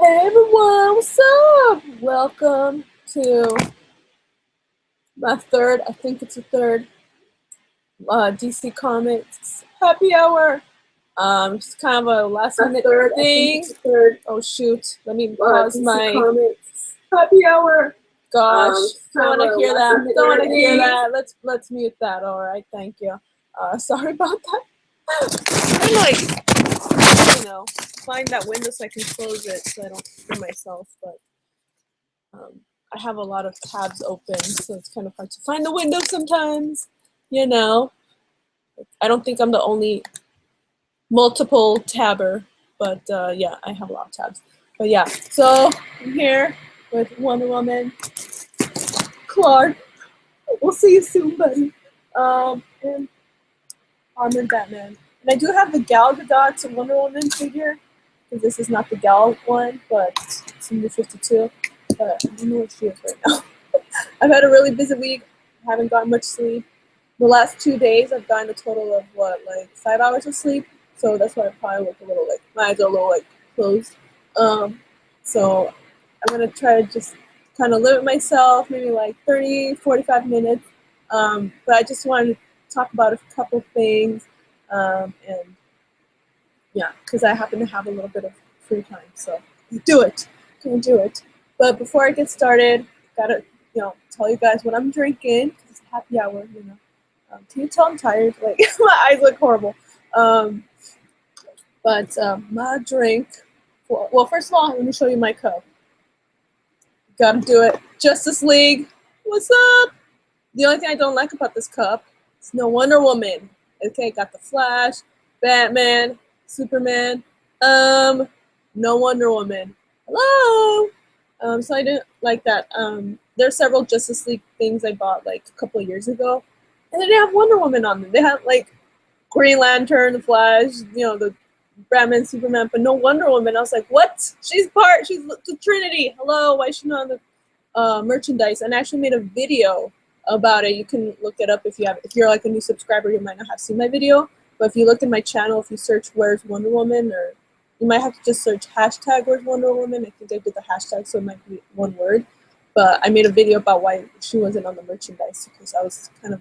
Hey everyone, what's up? Welcome to my third, I think it's a third, DC Comics happy hour. It's kind of a last minute thing. Oh shoot, let me pause my Comics happy hour. gosh. Don't want to hear that. Don't want to hear that. Let's mute that. All right, thank you. Sorry about that. I'm find that window so I can close it so I don't screw myself, but I have a lot of tabs open, so it's kind of hard to find the window sometimes, I don't think I'm the only multiple tabber, but yeah, I have a lot of tabs. But yeah, so I'm here with Wonder Woman, Clark. We'll see you soon, buddy. And Armpit Batman. And I do have the Gal Gadot Wonder Woman figure, because this is not the Gal one, but it's in the 52. But I don't know what she is right now. I've had a really busy week. I haven't gotten much sleep. The last 2 days, I've gotten a total of, 5 hours of sleep. So that's why I probably look a little, my eyes are a little, closed. So I'm going to try to just kind of limit myself, maybe 30, 45 minutes. But I just wanted to talk about a couple things. And yeah, because I happen to have a little bit of free time. So do it. Can do it. But before I get started, gotta tell you guys what I'm drinking, because it's a happy hour. Can you tell I'm tired? My eyes look horrible. But my drink. Well, first of all, let me show you my cup. Gotta do it. Justice League. What's up? The only thing I don't like about this cup is no Wonder Woman. Okay, got the Flash, Batman, Superman. No Wonder Woman. Hello. So I didn't like that. There's several Justice League things I bought a couple of years ago, and they didn't have Wonder Woman on them. They had Green Lantern, the Flash, the Batman, Superman, but no Wonder Woman. I was like, what? She's the Trinity. Hello, why is she not on the merchandise? And I actually made a video about it. You can look it up if you're a new subscriber. You might not have seen my video, but if you look in my channel, if you search "Where's Wonder Woman," or you might have to just search hashtag "Where's Wonder Woman." I think I did the hashtag, so it might be one word. But I made a video about why she wasn't on the merchandise, because I was kind of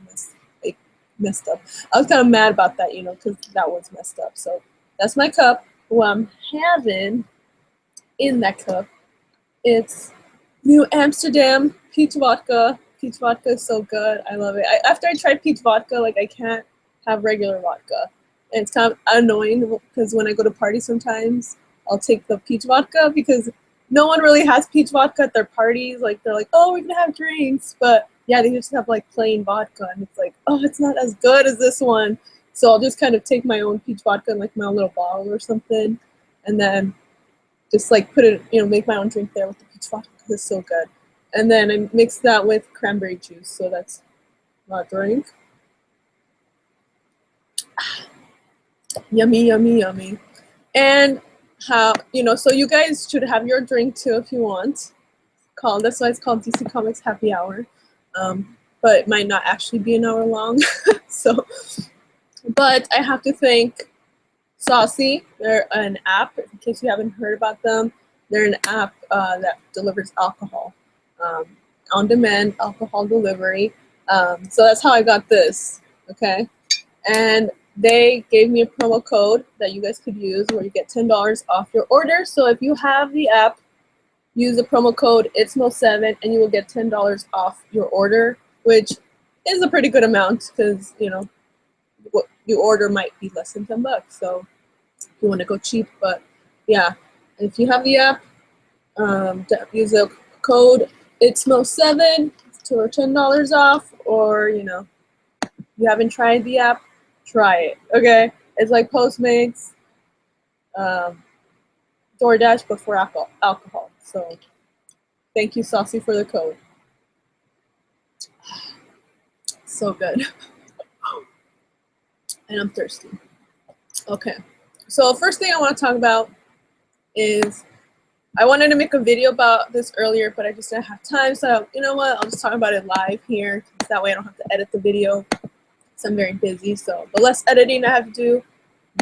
messed up. I was kind of mad about that, because that was messed up. So that's my cup. What I'm having in that cup, it's New Amsterdam peach vodka. Peach vodka is so good. I love it. After I tried peach vodka, I can't have regular vodka. And it's kind of annoying, because when I go to parties sometimes, I'll take the peach vodka, because no one really has peach vodka at their parties. They're like, oh, we're going to have drinks. But yeah, they just have plain vodka. And it's oh, it's not as good as this one. So I'll just kind of take my own peach vodka in my own little bottle or something. And then just put it, make my own drink there with the peach vodka, because it's so good. And then I mix that with cranberry juice. So that's my drink. Yummy, yummy, yummy. And how, so you guys should have your drink too if you want. That's why it's called DC Comics Happy Hour. But it might not actually be an hour long. But I have to thank Saucy. They're an app, in case you haven't heard about them. They're an app that delivers alcohol. On-demand alcohol delivery. So that's how I got this, okay? And they gave me a promo code that you guys could use where you get $10 off your order. So if you have the app, use the promo code ITSMO7 and you will get $10 off your order, which is a pretty good amount, because, what you order might be less than $10. So if you want to go cheap, but yeah, if you have the app, use the code ITSMO7 for $10 off, or, if you haven't tried the app, try it, okay? It's like Postmates, DoorDash, but for alcohol. So thank you, Saucy, for the code. So good. And I'm thirsty. Okay, so first thing I want to talk about is, I wanted to make a video about this earlier, but I just didn't have time. So you know what? I'll just talk about it live here. That way I don't have to edit the video. So I'm very busy. So the less editing I have to do,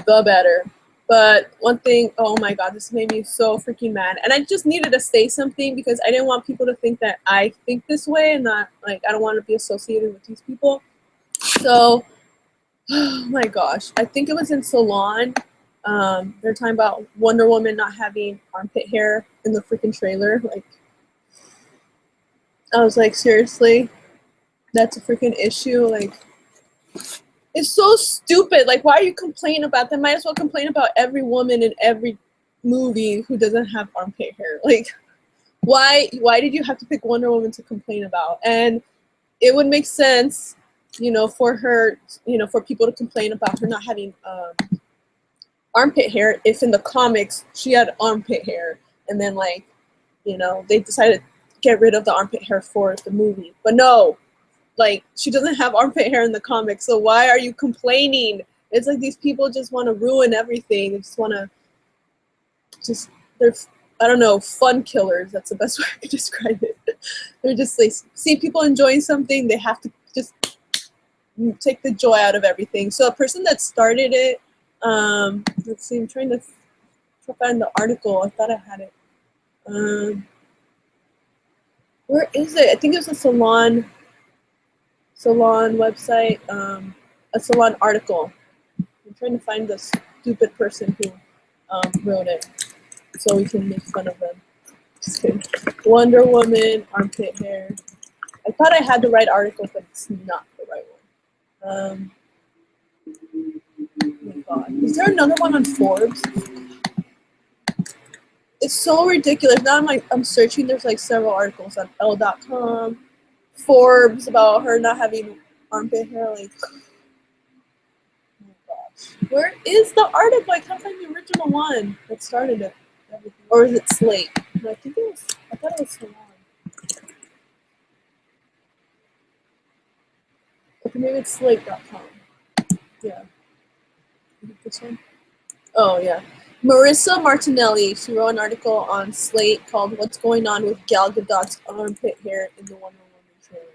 the better. But one thing, oh my god, this made me so freaking mad. And I just needed to say something because I didn't want people to think that I think this way and not, like, I don't want to be associated with these people. So, oh my gosh, I think it was in Salon. They're talking about Wonder Woman not having armpit hair in the freaking trailer. Like, I was like, seriously? That's a freaking issue? Like, it's so stupid. Like, why are you complaining about that? Might as well complain about every woman in every movie who doesn't have armpit hair. Like, why did you have to pick Wonder Woman to complain about? And it would make sense, for her, for people to complain about her not having armpit hair if in the comics she had armpit hair, and then, like, they decided to get rid of the armpit hair for the movie. But no, like, she doesn't have armpit hair in the comics, so why are you complaining? It's like these people just want to ruin everything. They just want to they're, I don't know, fun killers. That's the best way I could describe it. They're just like, see people enjoying something, they have to just take the joy out of everything. So a person that started it, let's see, I'm trying to find the article. I thought I had it. Where is it? I think it's a Salon website, a Salon article. I'm trying to find the stupid person who wrote it so we can make fun of them. Just kidding. Wonder Woman, armpit hair. I thought I had the right article, but it's not the right one. Oh my god. Is there another one on Forbes? It's so ridiculous. Now I'm searching, there's like several articles on Elle.com, Forbes about her not having armpit hair. Like, oh my gosh. Where is the article? I can't find the original one that started it. Or is it Slate? No, I thought it was Salon. Okay, maybe it's Slate.com. Yeah. This one? Oh, yeah. Marissa Martinelli, she wrote an article on Slate called "What's Going On with Gal Gadot's Armpit Hair in the Wonder Woman Trailer."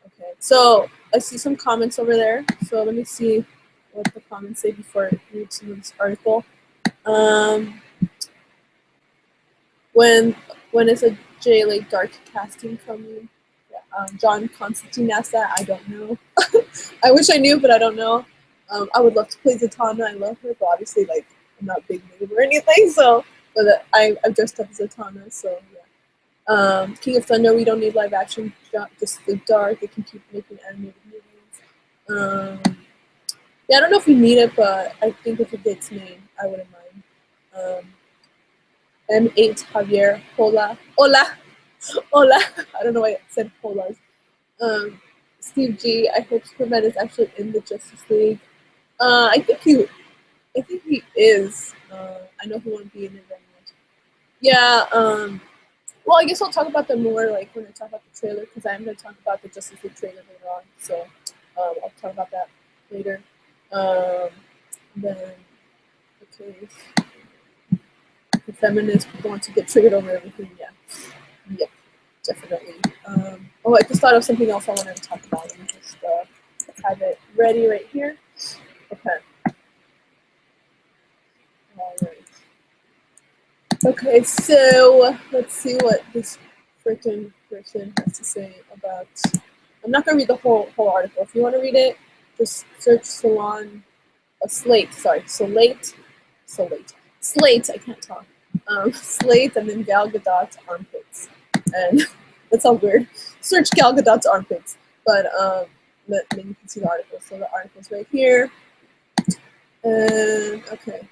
Okay, so I see some comments over there. So let me see what the comments say before I read some of this article. When is a J Lake Dark casting coming? John Constantine asked that. I don't know. I wish I knew, but I don't know. I would love to play Zatanna. I love her, but obviously, like, I'm not big name or anything. So, but I've dressed up as Zatanna. So yeah. King of Thunder. We don't need live action. Just the dark. They can keep making animated movies. Yeah, I don't know if we need it, but I think if it gets made, I wouldn't mind. M8 Javier, hola, I don't know why I said holas. Steve G, I hope Superman is actually in the Justice League. I think he is. I know he won't be in it very much. Yeah. Well, I guess I'll talk about them more, like, when I talk about the trailer, because I'm going to talk about the Justice League trailer later on. So I'll talk about that later. Then, okay. The feminists want to get triggered over everything. Yeah. Yep. Definitely. I just thought of something else I wanted to talk about. Let me just have it ready right here. Okay. All right. Okay, so let's see what this freaking person has to say about. I'm not gonna read the whole article. If you want to read it, just search Slate. I can't talk. Slate, and then Gal Gadot's armpits, and that sounds weird. Search Gal Gadot's armpits, but then you can see the article. So the article's right here. And okay.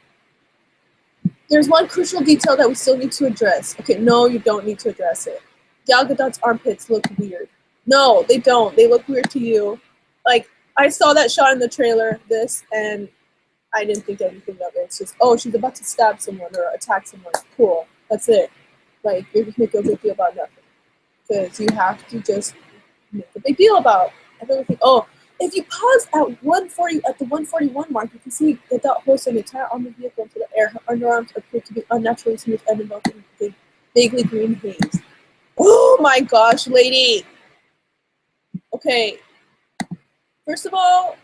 There's one crucial detail that we still need to address. Okay, no, you don't need to address it. Gal Gadot's armpits look weird. No, they don't. They look weird to you. Like, I saw that shot in the trailer, and I didn't think anything of it. It's just, oh, she's about to stab someone or attack someone. Cool. That's it. Like, you're just making a big deal about nothing. Because you have to just make a big deal about everything. Oh, if you pause at the 141 mark, you can see that hoist an entire armored vehicle into the air. Her underarms appear to be unnaturally smooth and enveloped in vaguely green haze. Oh my gosh, lady. Okay. First of all,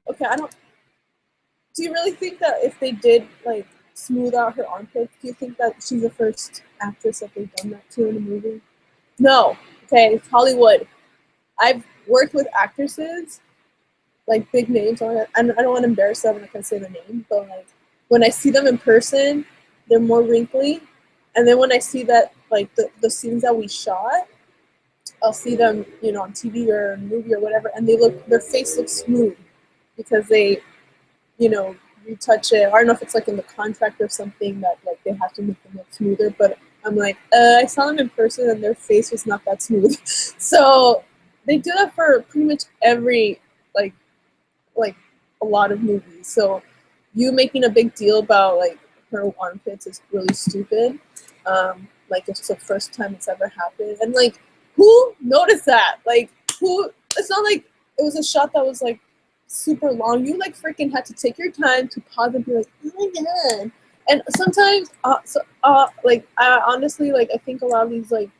okay, do you really think that if they did, like, smooth out her armpit. Do you think that she's the first actress that they've done that to in a movie? No. Okay, it's Hollywood. I've worked with actresses, like big names. I don't want to embarrass them. I'm not gonna say the name, but like when I see them in person, they're more wrinkly, and then when I see that like the scenes that we shot, I'll see them, you know, on TV or movie or whatever, and their face looks smooth because they, you know, retouch it. I don't know if it's like in the contract or something that like they have to make them look smoother, but I'm like, I saw them in person and their face was not that smooth. So they do that for pretty much every like a lot of movies. So you making a big deal about like her armpits is really stupid. Like it's the first time it's ever happened, and like who noticed that? Like who? It's not like it was a shot that was like super long. You like freaking had to take your time to pause and be like, oh my god. And sometimes, like I honestly like I think a lot of these like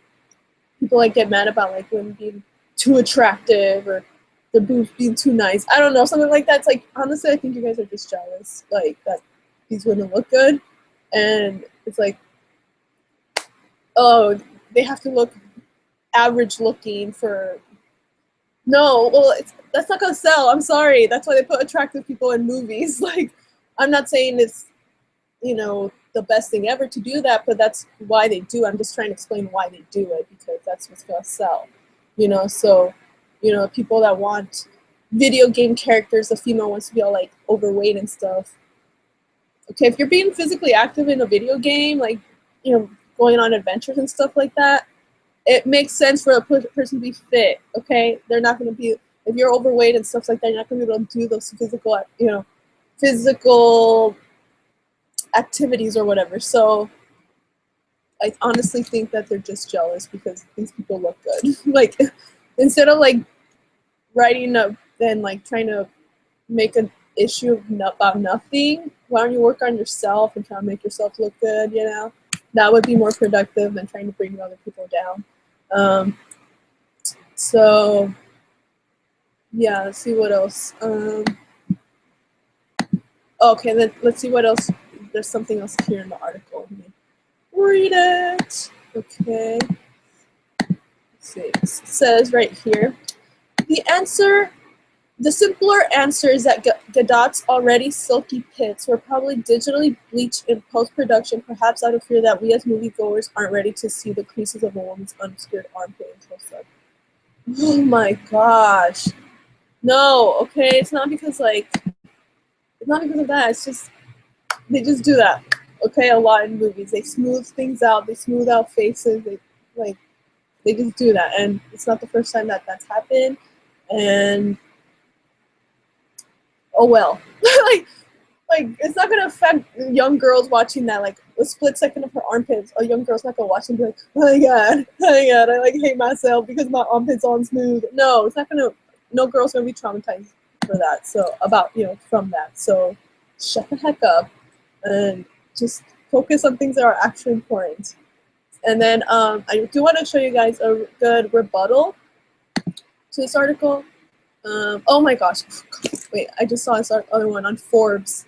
people like get mad about like women being too attractive or the boobs being too nice. I don't know, something like that. It's like honestly, I think you guys are just jealous, like that these women look good, and it's like, oh, they have to look average looking for. No, well, that's not gonna sell. I'm sorry. That's why they put attractive people in movies. Like, I'm not saying it's, you know, the best thing ever to do that, but that's why they do. I'm just trying to explain why they do it because that's what's gonna sell. You know, so, you know, people that want video game characters, the female wants to be all like overweight and stuff. Okay, if you're being physically active in a video game, like, you know, going on adventures and stuff like that, it makes sense for a person to be fit. Okay, they're not going to be, if you're overweight and stuff like that, you're not going to be able to do those physical, you know, physical activities or whatever. So I honestly think that they're just jealous because these people look good. Like, instead of like writing up then like trying to make an issue about nothing, why don't you work on yourself and try to make yourself look good? You know, that would be more productive than trying to bring other people down. So yeah, let's see what else. Okay, let's see what else. There's something else here in the article. Let me read it. Okay. Let's see. It says right here, the simpler answer is that Gadot's already silky pits were probably digitally bleached in post-production, perhaps out of fear that we as moviegoers aren't ready to see the creases of a woman's unobscured armpit and close-up. Oh my gosh. No, okay, it's not because it's not because of that. It's just they just do that. Okay, a lot in movies. They smooth things out. They smooth out faces. They just do that, and it's not the first time that that's happened. And oh well, like it's not gonna affect young girls watching that. Like a split second of her armpits, a young girl's not gonna watch and be like, oh my god, I like hate myself because my armpits aren't smooth. No, it's not gonna. No girl's gonna be traumatized for that. So from that. So shut the heck up and just focus on things that are actually important. And then I do want to show you guys a good rebuttal to this article. Oh my gosh, wait, I just saw this other one on Forbes.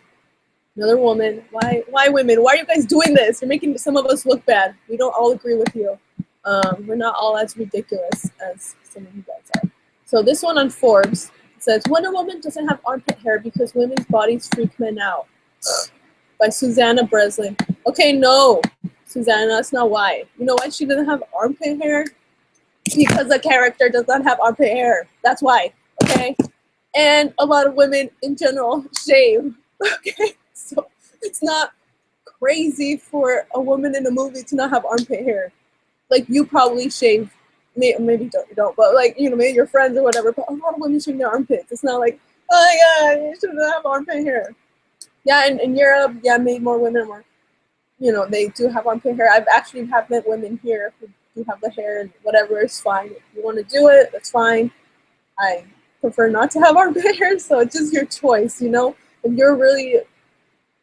Another woman. Why women? Why are you guys doing this? You're making some of us look bad. We don't all agree with you. We're not all as ridiculous as some of you guys are. So this one on Forbes says, Wonder Woman doesn't have armpit hair because women's bodies freak men out. By Susanna Breslin. Okay, no, Susanna, that's not why. You know why she doesn't have armpit hair? Because the character does not have armpit hair. That's why, okay? And a lot of women in general shave, okay? So it's not crazy for a woman in a movie to not have armpit hair. Like, you probably shave, maybe you don't, but like, you know, maybe your friends or whatever, but a lot of women shave their armpits. It's not like, oh my god, you shouldn't have armpit hair. Yeah, in Europe, yeah, maybe more women are, you know, they do have armpit hair. I've actually have met women here who do have the hair and whatever is fine. If you want to do it, that's fine. I prefer not to have armpit hair, so it's just your choice, you know? If you're really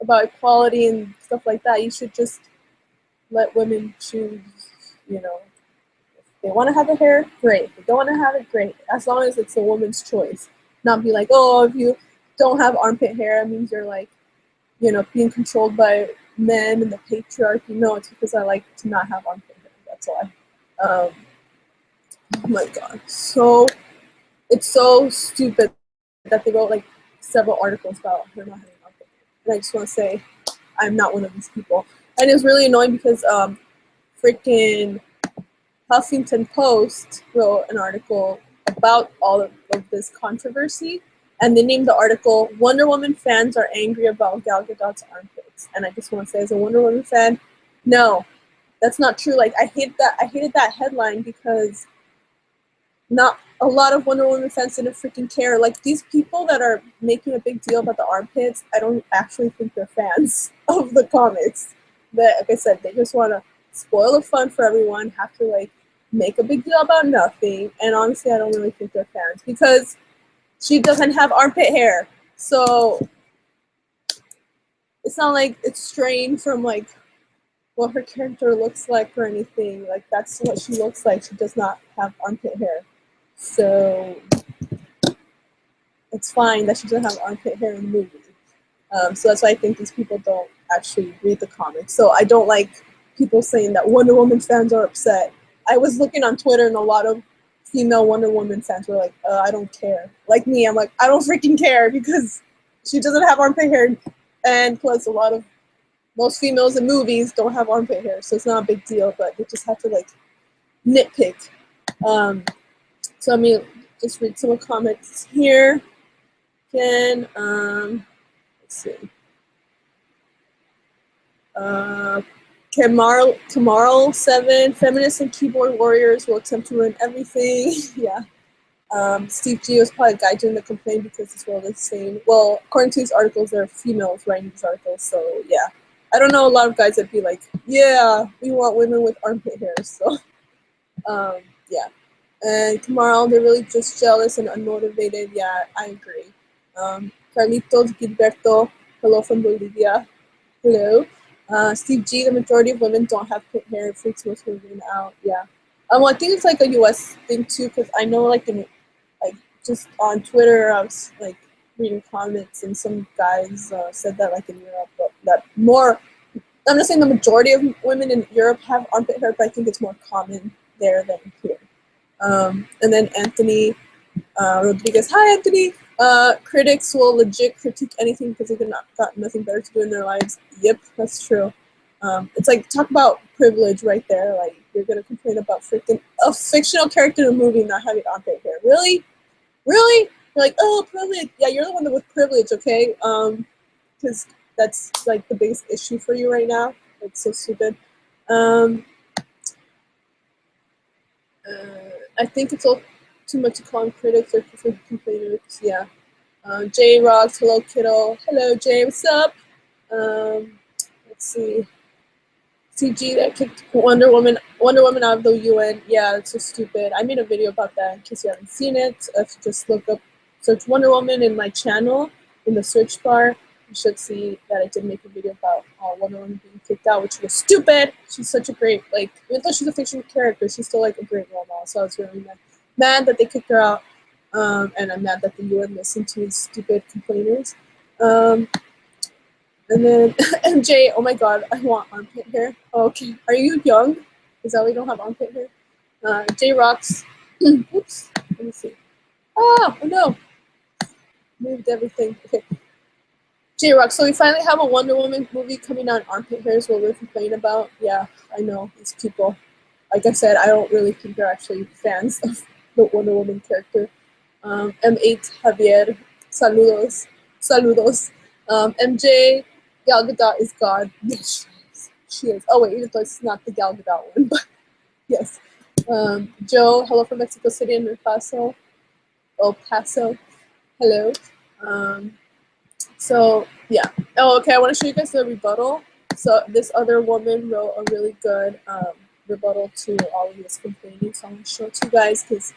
about equality and stuff like that, you should just let women choose, you know. If they want to have a hair, great. If they don't want to have it, great. As long as it's a woman's choice. Not be like, oh, if you don't have armpit hair, it means you're like, you know, being controlled by men and the patriarchy. No, it's because I like to not have armpit hair. That's why. Oh my god. So it's so stupid that they wrote like several articles about her not having armpit hair. And I just want to say I'm not one of these people. And it was really annoying because freaking Huffington Post wrote an article about all of this controversy, and they named the article "Wonder Woman fans are angry about Gal Gadot's armpits." And I just want to say, as a Wonder Woman fan, no, that's not true. Like I hated that headline because not a lot of Wonder Woman fans didn't freaking care. Like these people that are making a big deal about the armpits, I don't actually think they're fans of the comics. But like I said, they just want to spoil the fun for everyone, have to like make a big deal about nothing. And honestly, I don't really think they're fans because she doesn't have armpit hair. So it's not like it's strained from like what her character looks like or anything. Like that's what she looks like. She does not have armpit hair. So it's fine that she doesn't have armpit hair in the movie. So that's why I think these people don't actually read the comics. So I don't like people saying that Wonder Woman fans are upset. I was looking on Twitter and a lot of female Wonder Woman fans were like, I don't care. Like me, I'm like, I don't freaking care because she doesn't have armpit hair. And plus most females in movies don't have armpit hair. So it's not a big deal, but they just have to like nitpick. So I mean, just read some of the comments here. Again, let's see. Kamarl 7, feminists and keyboard warriors will attempt to ruin everything. Yeah. Steve G was probably a guy doing the complaint because this world is insane. Well, according to these articles, there are females writing these articles, so yeah. I don't know a lot of guys that be like, yeah, we want women with armpit hair, so yeah. And Kamarl, they're really just jealous and unmotivated. Yeah, I agree. Carlitos Gilberto, hello from Bolivia. Hello. Steve G, the majority of women don't have pit hair. It freaks most women out. Yeah. Well, I think it's like a U.S. thing too, because I know like just on Twitter, I was like reading comments, and some guys said that like in Europe, but that more. I'm not saying the majority of women in Europe have armpit hair, but I think it's more common there than here. And then Anthony Rodriguez. Hi, Anthony. Critics will legit critique anything because they've got nothing better to do in their lives. Yep, that's true. It's like, talk about privilege right there. Like, you're going to complain about freaking a fictional character in a movie not having armpit hair. Really? Really? You're like, oh, privilege. Yeah, you're the one with privilege, okay? Because that's, like, the biggest issue for you right now. It's so stupid. I think it's all too much to call them critics or complainers. Yeah. Jay Rocks, hello kiddo. Hello Jay, what's up? Let's see. CG that kicked Wonder Woman out of the UN. Yeah, it's so stupid. I made a video about that in case you haven't seen it. If you just search Wonder Woman in my channel in the search bar, you should see that I did make a video about Wonder Woman being kicked out, which was stupid. She's such a great, like, even though she's a fictional character, she's still like a great role model. So I was really mad that they kicked her out, and I'm mad that the UN listened to these stupid complainers. And then MJ, oh my god, I want armpit hair. Okay, are you young? Is that why you don't have armpit hair? J Rocks, oops, let me see. Oh no, moved everything. Okay. J Rock, so we finally have a Wonder Woman movie coming out. Armpit hair is what we're complaining about. Yeah, I know these people. Like I said, I don't really think they're actually fans of the Wonder Woman character. M8 Javier, saludos, saludos. MJ, Gal Gadot is God. Yes, she is. Oh wait, even though it's not the Gal Gadot one, but yes. Joe, hello from Mexico City and El Paso. Hello. So yeah. Oh, okay. I want to show you guys the rebuttal. So this other woman wrote a really good rebuttal to all of this complaining. So I'm gonna show it to you guys because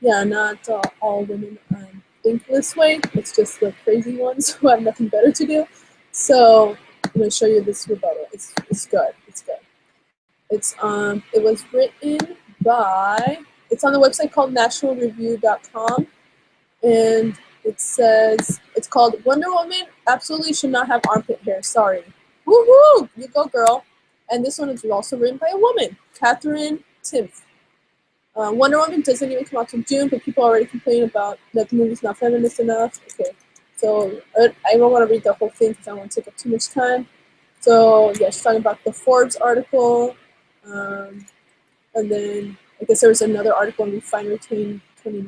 yeah, not all women think this way. It's just the crazy ones who have nothing better to do. So I'm gonna show you this rebuttal. It's good. It's good. It was written by. It's on the website called nationalreview.com, and it says it's called Wonder Woman absolutely should not have armpit hair. Sorry. Woohoo! You go, girl. And this one is also written by a woman, Catherine Timpf. Wonder Woman doesn't even come out till June, but people already complain about that the movie's not feminist enough. Okay, so I don't want to read the whole thing because I don't want to take up too much time. So yeah, she's talking about the Forbes article, and then I guess there was another article in Refinery 2029.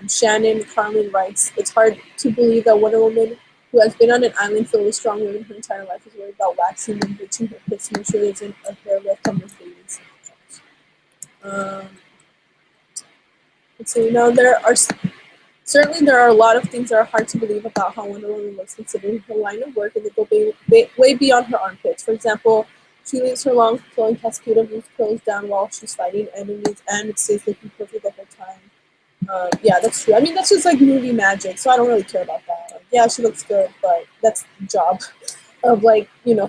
Shannon Carlin writes, "It's hard to believe that Wonder Woman, who has been on an island filled with strong women her entire life, is worried about waxing and bleaching her hips when she lives in a hair left on her babies." Let's see. Now certainly there are a lot of things that are hard to believe about how Wonder Woman looks considering her line of work, and they go way beyond her armpits. For example, she leaves her long flowing cascade of loose curls down while she's fighting enemies, and it stays looking perfect the whole time. Yeah, that's true. I mean, that's just like movie magic, so I don't really care about that. Like, yeah, she looks good, but that's the job of, like,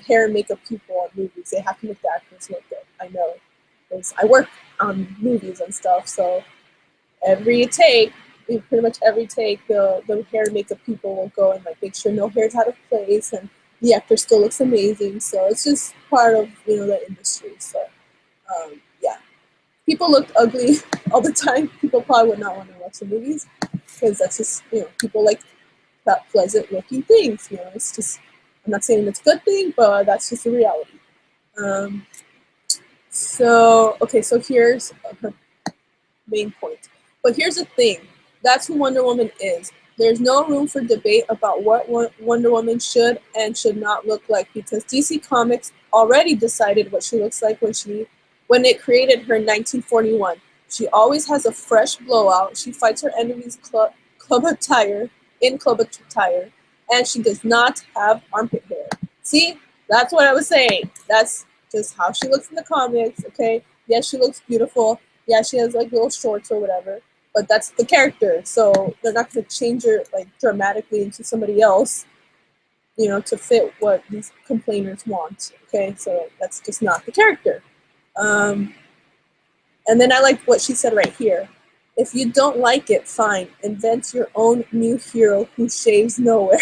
hair and makeup people on movies. They have to make the actors look good. I know, because I work on movies and stuff, so pretty much every take, the hair and makeup people will go and like make sure no hair's out of place and the actor still looks amazing. So it's just part of the industry. So yeah, people look ugly all the time. People probably would not want to watch the movies because that's just people like that pleasant looking things. It's just, I'm not saying it's a good thing, but that's just the reality. So here's her main point. But here's the thing. That's who Wonder Woman is. There's no room for debate about what Wonder Woman should and should not look like because DC Comics already decided what she looks like when it created her in 1941. She always has a fresh blowout. She fights her enemies club attire, and she does not have armpit hair. See? That's what I was saying. That's just how she looks in the comics, okay? Yes, she looks beautiful. Yeah, she has like little shorts or whatever, but that's the character. So they're not going to change her like dramatically into somebody else, to fit what these complainers want. Okay, so that's just not the character. And then I like what she said right here. If you don't like it, fine. Invent your own new hero who shaves nowhere.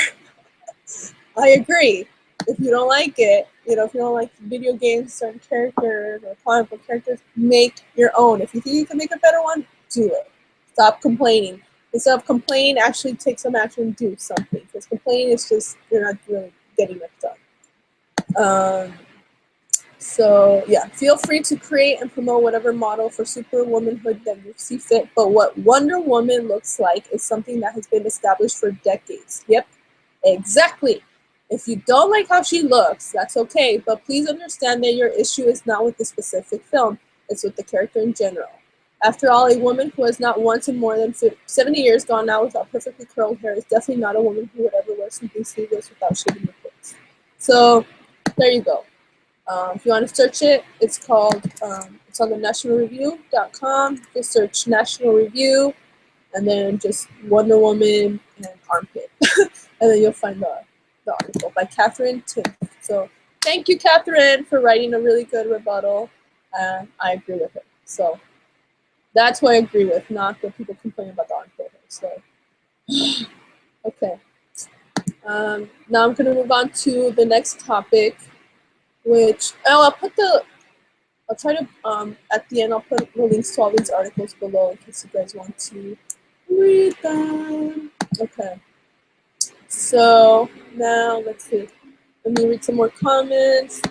I agree. If you don't like it, if you don't like video games, certain characters, or comic book characters, make your own. If you think you can make a better one, do it. Stop complaining. Instead of complaining, actually take some action and do something. Because complaining is just, you're not really getting it done. So yeah, feel free to create and promote whatever model for superwomanhood that you see fit. But what Wonder Woman looks like is something that has been established for decades. Yep, exactly. If you don't like how she looks, that's okay, but please understand that your issue is not with the specific film, it's with the character in general. After all, a woman who has not once in more than 70 years gone out without perfectly curled hair is definitely not a woman who would ever wear something sleeveless without shaving her face. So, there you go. If you want to search it, it's called, it's on the nationalreview.com. Just search National Review, and then just Wonder Woman and Armpit. And then you'll find the article by Catherine Timpf. So thank you, Catherine, for writing a really good rebuttal. I agree with it. So that's what I agree with, not the people complaining about the armpit. So okay. Now I'm going to move on to the next topic, which I'll try to at the end I'll put the links to all these articles below in case you guys want to read them. Okay. So now let's see. Let me read some more comments.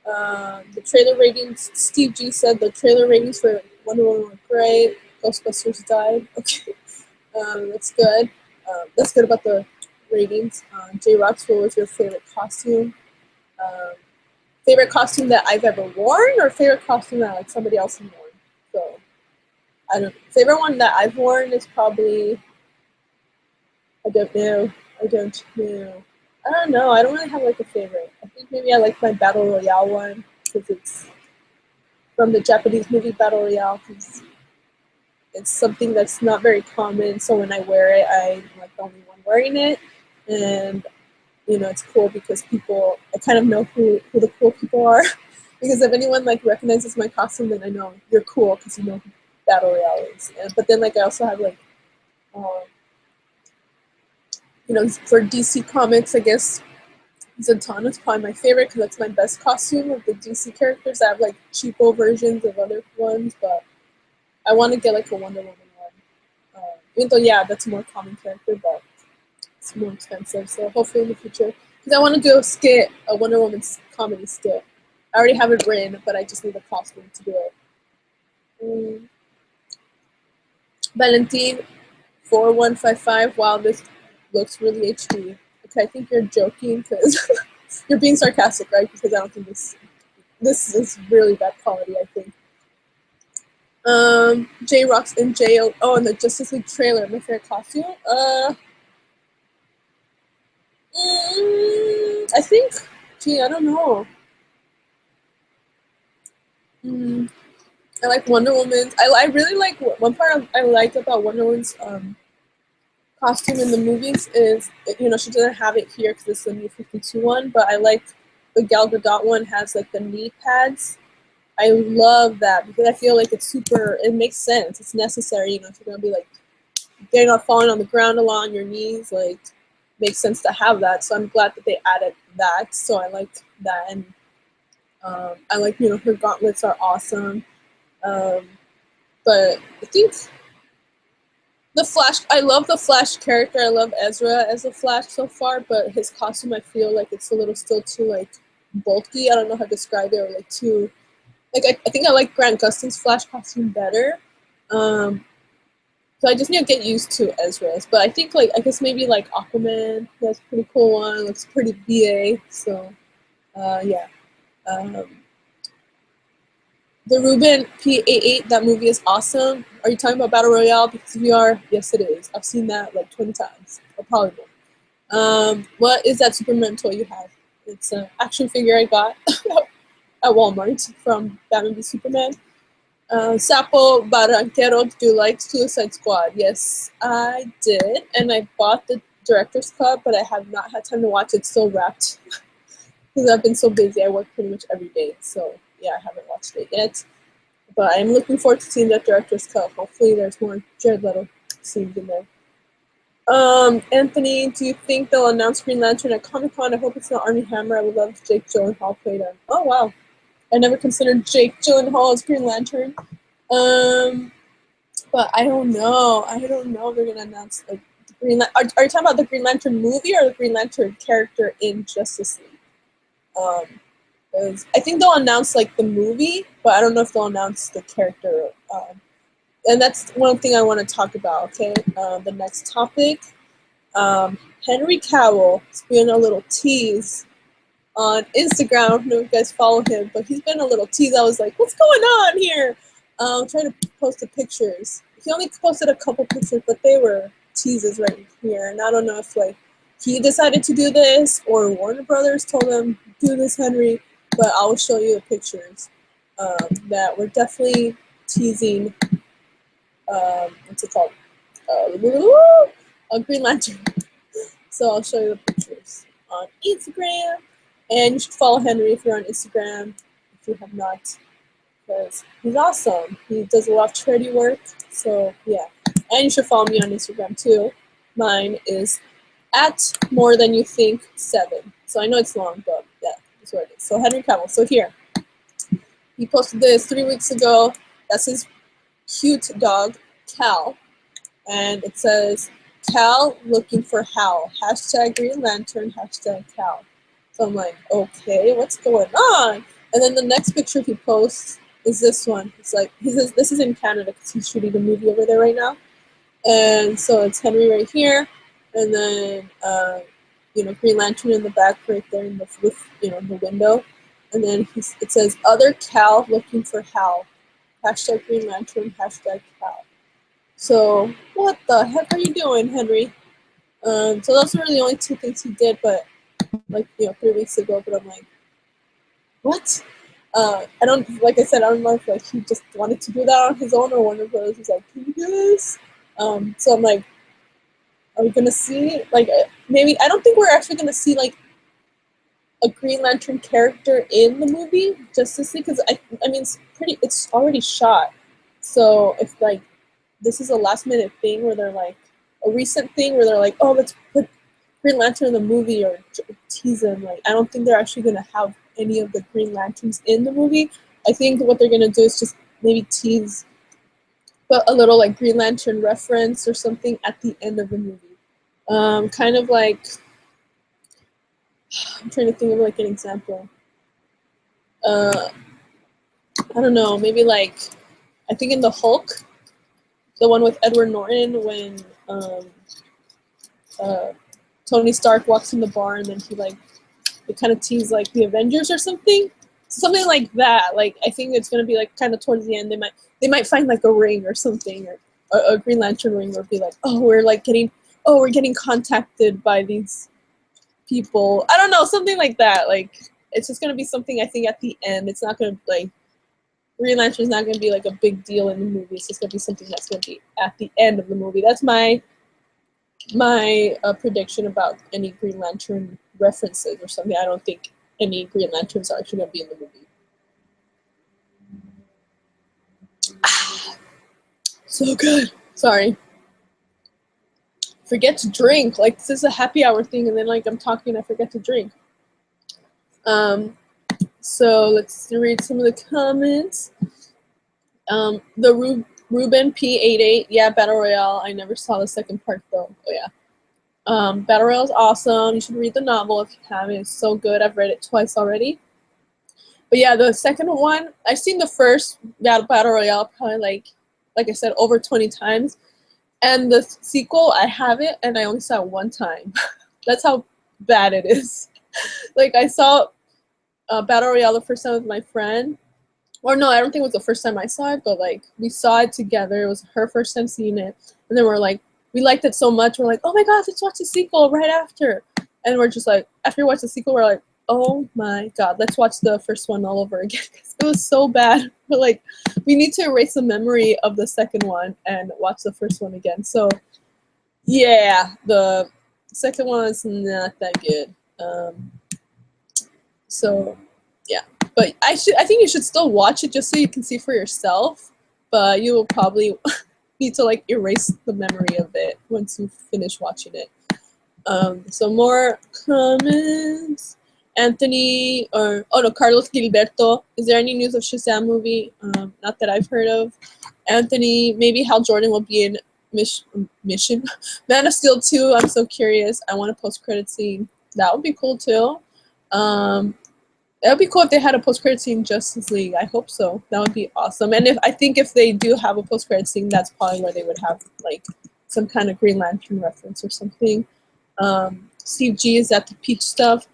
The trailer ratings. Steve G said the trailer ratings for Wonder Woman were great. Ghostbusters died. Okay, that's good. That's good about the ratings. J Rocks, what was your favorite costume? Favorite costume that I've ever worn, or favorite costume that like somebody else has worn? So I don't. Favorite one that I've worn is probably. I don't know. I don't know. I don't really have like a favorite. I think maybe I like my Battle Royale one because it's from the Japanese movie Battle Royale because it's something that's not very common. So when I wear it, I'm like the only one wearing it. And, it's cool because I kind of know who the cool people are. Because if anyone like recognizes my costume, then I know you're cool because you know who Battle Royale is. But then like I also have like, for DC Comics, I guess Zatanna's probably my favorite because that's my best costume of the DC characters. I have like cheapo versions of other ones, but I want to get like a Wonder Woman one. Even though, yeah, that's a more common character, but it's more expensive. So hopefully in the future, because I want to do a skit, a Wonder Woman comedy skit. I already have it written, but I just need a costume to do it. Valentine 4155. Wow, this looks really HD. Okay, I think you're joking because you're being sarcastic, right? Because I don't think this is really bad quality, I think. J Rocks and J.O. Oh, and the Justice League trailer. My favorite costume? I think, I don't know. I like Wonder Woman's. I really like, one part I like about Wonder Woman's costume in the movies is, she doesn't have it here because it's the new 52 one, but I like the Gal Gadot one has like the knee pads. I love that because I feel like it makes sense. It's necessary, if you're going to be like getting off falling on the ground a lot on your knees, like makes sense to have that. So I'm glad that they added that. So I like that. And I like, her gauntlets are awesome. But I think the Flash, I love the Flash character. I love Ezra as a Flash so far, but his costume, I feel like it's a little still too like bulky. I don't know how to describe it, or like too, like I think I like Grant Gustin's Flash costume better. So I just need to get used to Ezra's. But I think I guess maybe like Aquaman, that's a pretty cool one. Looks pretty BA. So yeah. The Ruben P88, that movie is awesome. Are you talking about Battle Royale? Because if you are, yes it is. I've seen that like 20 times, or probably more. What is that Superman toy you have? It's an action figure I got at Walmart from Batman v Superman. Sapo Barranquero, do you like Suicide Squad? Yes, I did, and I bought the director's cut, but I have not had time to watch it. Still wrapped because I've been so busy. I work pretty much every day, so yeah, I haven't watched it yet. But I'm looking forward to seeing that director's cut. Hopefully, there's more Jared Leto scenes in there. Anthony, do you think they'll announce Green Lantern at Comic-Con? I hope it's not Armie Hammer. I would love if Jake Gyllenhaal played him. Oh wow, I never considered Jake Gyllenhaal as Green Lantern. But I don't know. I don't know if they're gonna announce like the Green Lantern. Are you talking about the Green Lantern movie or the Green Lantern character in Justice League? I think they'll announce like the movie, but I don't know if they'll announce the character. And that's one thing I want to talk about. Okay, the next topic. Henry Cavill has been a little tease on Instagram. I don't know if you guys follow him, but he's been a little tease. I was like, what's going on here? Trying to post the pictures. He only posted a couple pictures, but they were teases right here. And I don't know if like he decided to do this or Warner Brothers told him, do this, Henry. But I will show you the pictures that were definitely teasing. What's it called? A Green Lantern. So I'll show you the pictures on Instagram. And you should follow Henry if you're on Instagram, if you have not, because he's awesome. He does a lot of charity work. So yeah. And you should follow me on Instagram too. Mine is at more than you think 7. So I know it's long, but yeah, that's what it is. So Henry Cavill. So here. He posted this 3 weeks ago. That's his cute dog, Cal. And it says, Cal looking for Hal. Hashtag Green Lantern, hashtag Cal. So I'm like, okay, what's going on? And then the next picture he posts is this one. It's like, he says, this is in Canada because he's shooting a movie over there right now. And so it's Henry right here. And then, Green Lantern in the back right there in the window. And then it says, other Cal looking for Hal. Hashtag Green Lantern, hashtag Cal. So what the heck are you doing, Henry? So those were the only 2 things he did, but 3 weeks ago. But I'm like, what? I don't, like I said, I don't know if like he just wanted to do that on his own or Warner Brothers was like, can you do this? So I'm like, are we gonna see maybe? I don't think we're actually gonna see like a Green Lantern character in the movie Justice League, because I mean it's already shot. So if like this is a last minute thing where they're like a recent thing where they're like, oh, let's put Green Lantern in the movie or tease them. Like, I don't think they're actually gonna have any of the Green Lanterns in the movie. I think what they're gonna do is just maybe tease, but a little like Green Lantern reference or something at the end of the movie. Kind of like, I'm trying to think of like an example. I don't know, maybe like, I think in the Hulk, the one with Edward Norton, when Tony Stark walks in the bar and then he like, they kind of tease like the Avengers or something like that. Like, I think it's gonna be like kind of towards the end. They might find like a ring or something, or a Green Lantern ring, or be like, oh, we're getting contacted by these people. I don't know, something like that. Like, it's just gonna be something, I think, at the end. It's not gonna like, Green Lantern's not gonna be like a big deal in the movie. It's just gonna be something that's gonna be at the end of the movie. That's my prediction about any Green Lantern references or something. I don't think any Green Lanterns are actually gonna be in the movie. So good. Sorry. Forget to drink. Like, this is a happy hour thing, and then like I'm talking, I forget to drink. So let's read some of the comments. The Ruben P88, yeah, Battle Royale. I never saw the second part though. Oh yeah. Battle Royale is awesome. You should read the novel if you haven't. It's so good. I've read it twice already. But yeah, the second one, I've seen the first Battle Royale probably like I said, over 20 times. And the sequel, I have it, and I only saw it one time. That's how bad it is. Like, I saw Battle Royale the first time with my friend. Or no, I don't think it was the first time I saw it, but like, we saw it together. It was her first time seeing it. And then we're like, we liked it so much, we're like, oh my god, let's watch the sequel right after. And we're just like, after we watch the sequel, we're like, oh my god, let's watch the first one all over again. It was so bad. But like, we need to erase the memory of the second one and watch the first one again. So yeah, the second one is not that good. So yeah, but I think you should still watch it just so you can see for yourself. But you will probably need to like erase the memory of it once you finish watching it. So more comments. Anthony, Carlos Gilberto. Is there any news of Shazam movie? Not that I've heard of. Anthony, maybe Hal Jordan will be in Mission. Man of Steel 2. I'm so curious. I want a post-credit scene. That would be cool too. It would be cool if they had a post-credit scene in Justice League. I hope so. That would be awesome. And if they do have a post-credit scene, that's probably where they would have like some kind of Green Lantern reference or something. Steve G, is that the peach stuff?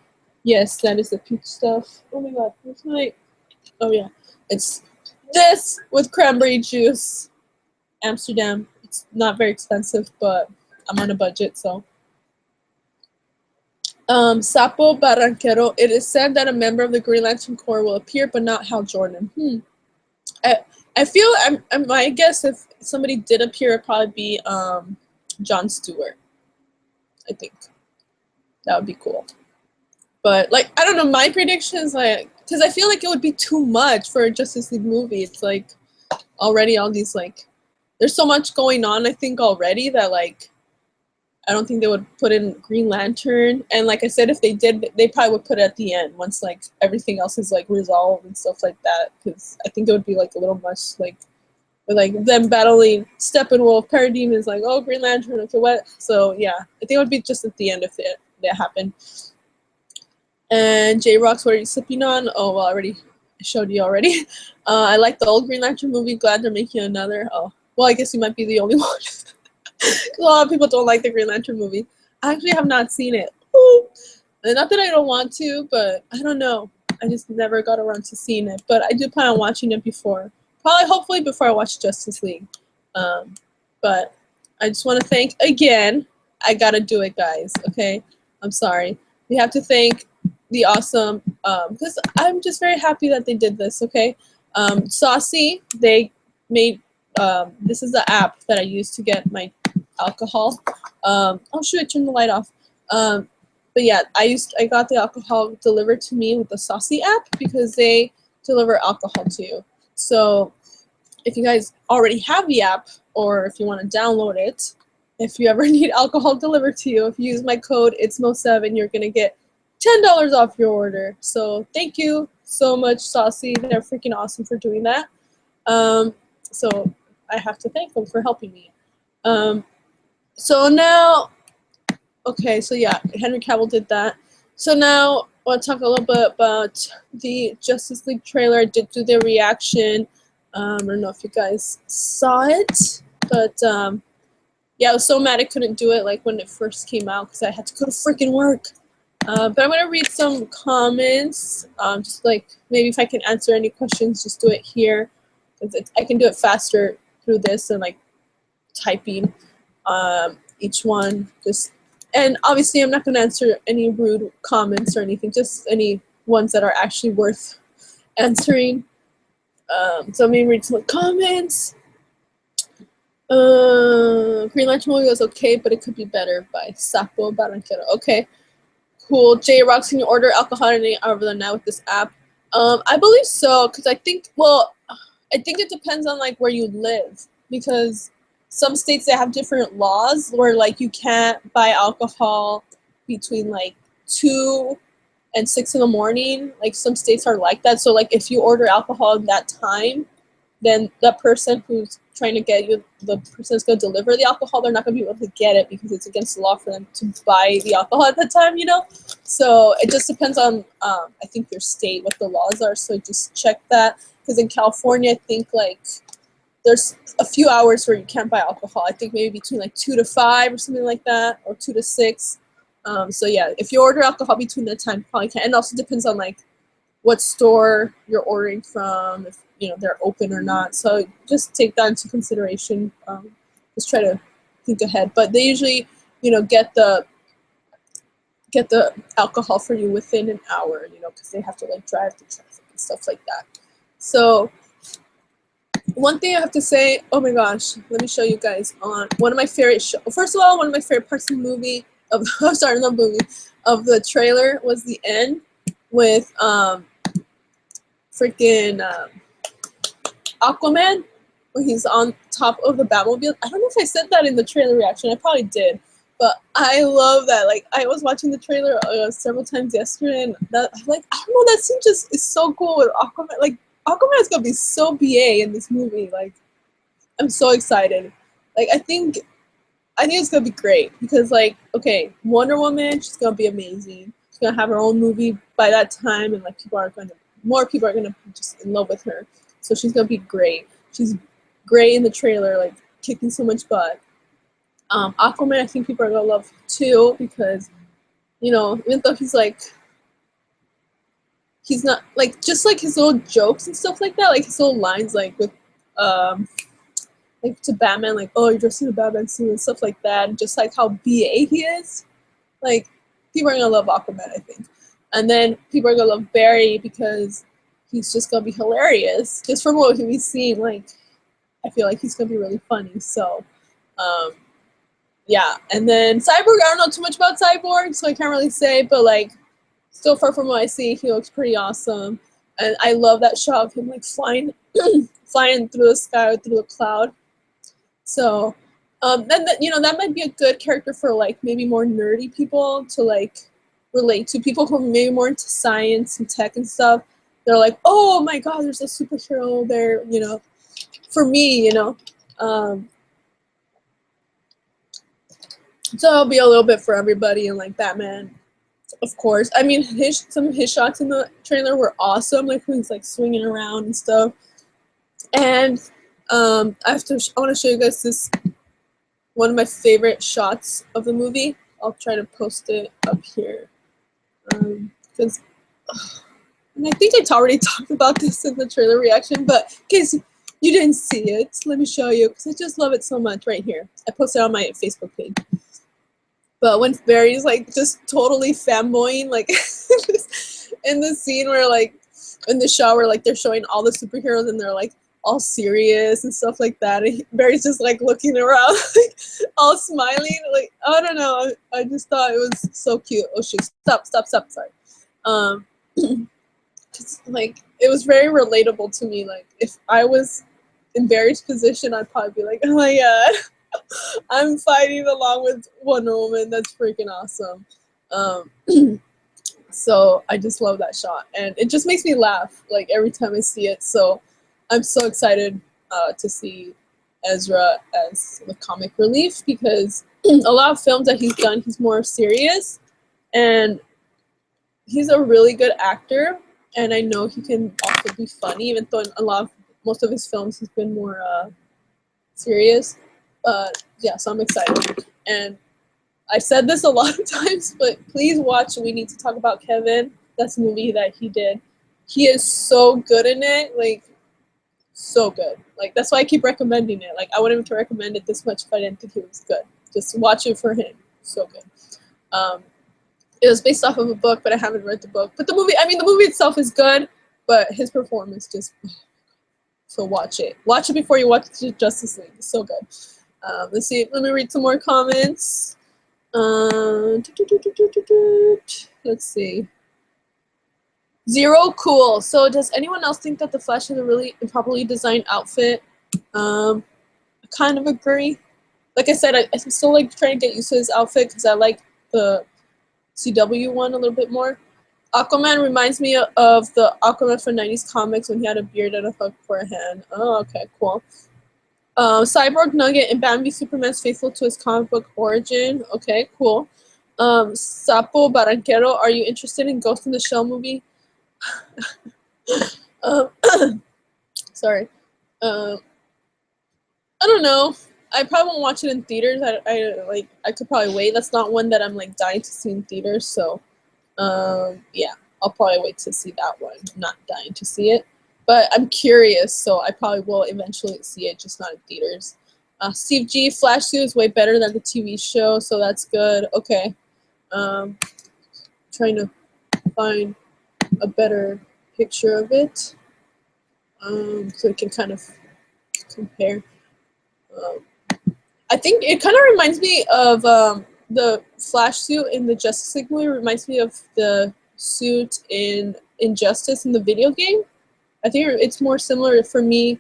Yes, that is the peach stuff. Oh my god, what's my... Oh yeah, it's this with cranberry juice. Amsterdam. It's not very expensive, but I'm on a budget, so. Sapo Barranquero. It is said that a member of the Green Lantern Corps will appear, but not Hal Jordan. I feel my guess, if somebody did appear, it'd probably be Jon Stewart. I think that would be cool. But like, I don't know, my prediction is like, because I feel like it would be too much for a Justice League movie. It's like already all these like, there's so much going on, I think, already that like, I don't think they would put in Green Lantern. And like I said, if they did, they probably would put it at the end once like everything else is like resolved and stuff like that. Because I think it would be like a little much, like with like them battling Steppenwolf, Parademons, like, oh, Green Lantern, okay, what? So yeah, I think it would be just at the end if that happened. And J-Rocks, what are you sipping on? Oh, well, I showed you already. I like the old Green Lantern movie. Glad they're making another. Oh, well, I guess you might be the only one. A lot of people don't like the Green Lantern movie. I actually have not seen it. Ooh. And not that I don't want to, but I don't know. I just never got around to seeing it. But I do plan on watching it before. Hopefully before I watch Justice League. But I just want to thank, again, I gotta do it, guys, okay? I'm sorry. We have to thank the awesome, because I'm just very happy that they did this, okay? Saucy, they made, this is the app that I use to get my alcohol. Oh shoot, I turned the light off. But yeah, I got the alcohol delivered to me with the Saucy app because they deliver alcohol to you. So if you guys already have the app, or if you want to download it, if you ever need alcohol delivered to you, if you use my code ITSMO7, you're gonna get $10 off your order. So thank you so much, Saucy. They're freaking awesome for doing that. So I have to thank them for helping me. So now, okay, so yeah, Henry Cavill did that. So now I want to talk a little bit about the Justice League trailer. I did do their reaction. I don't know if you guys saw it, but yeah, I was so mad I couldn't do it like when it first came out because I had to go to freaking work. But I'm gonna read some comments. Just like maybe if I can answer any questions, just do it here. I can do it faster through this than like typing each one. And obviously I'm not gonna answer any rude comments or anything. Just any ones that are actually worth answering. So let me read some comments. Green Lantern movie was okay, but it could be better by Sapo Barranquero. Okay. Cool. J Rocks, can you order alcohol any hour of the night with this app? I believe so, because I think it depends on like where you live, because some states they have different laws where like you can't buy alcohol between like 2 and 6 in the morning. Like some states are like that. So like if you order alcohol at that time, then the person who's trying to get you, the person that's going to deliver the alcohol, they're not going to be able to get it because it's against the law for them to buy the alcohol at that time, you know? So it just depends on, I think, your state, what the laws are. So just check that. Because in California, I think, like, there's a few hours where you can't buy alcohol. I think maybe between, like, 2 to 5 or something like that, or 2 to 6. So, yeah, if you order alcohol between that time, you probably can't. And also depends on, like, what store you're ordering from, if you know they're open or not. So just take that into consideration. Just try to think ahead. But they usually, you know, get the alcohol for you within an hour, you know, because they have to like drive the traffic and stuff like that. So one thing I have to say, oh my gosh, let me show you guys on one of my favorite first of all, one of my favorite parts of the movie of I'm sorry, not movie, of the trailer was the end with freaking Aquaman when he's on top of the Batmobile. I don't know if I said that in the trailer reaction. I probably did, but I love that. Like I was watching the trailer several times yesterday, and that like I don't know, that scene just is so cool with Aquaman. Like Aquaman is gonna be so BA in this movie. Like I'm so excited. Like I think it's gonna be great because like okay, Wonder Woman, she's gonna be amazing. She's gonna have her own movie by that time, and like more people are gonna be just in love with her. So she's gonna be great. She's great in the trailer, like kicking so much butt. Aquaman, I think people are gonna love too because, you know, even though he's not like just like his little jokes and stuff like that, like his little lines, like with like to Batman, like oh you're dressed in a Batman suit and stuff like that, and just like how BA he is, like people are gonna love Aquaman, I think. And then people are gonna love Barry because he's just gonna be hilarious. Just from what we've seen, like I feel like he's gonna be really funny. So, yeah. And then Cyborg, I don't know too much about Cyborg, so I can't really say. But like, so far from what I see, he looks pretty awesome. And I love that shot of him like flying, flying through the sky or through the cloud. So, then you know that might be a good character for like maybe more nerdy people to like relate to. People who are maybe more into science and tech and stuff. They're like, oh my god, there's a superhero there, you know, for me, you know. So it'll be a little bit for everybody, and like Batman, of course. I mean, some of his shots in the trailer were awesome, like when he's like swinging around and stuff. And I want to show you guys this one of my favorite shots of the movie. I'll try to post it up here because. And I think I already talked about this in the trailer reaction, but in case you didn't see it, let me show you, because I just love it so much right here. I posted it on my Facebook page. But when Barry's like just totally fanboying, like in the scene where like, in the show where like they're showing all the superheroes and they're like all serious and stuff like that. And Barry's just like looking around, like, all smiling. Like, I don't know. I just thought it was so cute. Oh shoot, stop, sorry. Like it was very relatable to me. Like if I was in Barry's position, I'd probably be like, oh my god, I'm fighting along with Wonder Woman. That's freaking awesome. So I just love that shot, and it just makes me laugh like every time I see it. So I'm so excited to see Ezra as the comic relief, because a lot of films that he's done, he's more serious, and he's a really good actor, and I know he can also be funny, even though in most of his films he's been more serious. But yeah, so I'm excited, and I said this a lot of times, but please watch We Need to Talk About Kevin. That's a movie that he did. He is so good in it, like, so good. Like, that's why I keep recommending it. Like, I wouldn't even recommend it this much if I didn't think it was good. Just watch it for him. So good. It was based off of a book, but I haven't read the book. But the movie itself is good, but his performance just, so watch it. Watch it before you watch Justice League. It's so good. Let's see. Let me read some more comments. Let's see. Zero cool. So does anyone else think that the Flash has a really improperly designed outfit? I kind of agree. Like I said, I'm still like trying to get used to his outfit because I like the CW one a little bit more. Aquaman reminds me of the Aquaman from 90s comics when he had a beard and a hook for a hand. Oh, okay, cool. Cyborg Nugget and Bambi Superman's faithful to his comic book origin. Okay, cool. Sapo Barranquero, are you interested in Ghost in the Shell movie? Sorry. I don't know. I probably won't watch it in theaters. I could probably wait. That's not one that I'm like dying to see in theaters. So, yeah, I'll probably wait to see that one. I'm not dying to see it, but I'm curious, so I probably will eventually see it, just not in theaters. Steve G, Flash suit is way better than the TV show, so that's good. Okay. Trying to find a better picture of it, so we can kind of compare. I think it kind of reminds me of the Flash suit in the Justice League movie. It reminds me of the suit in Injustice in the video game. I think it's more similar for me.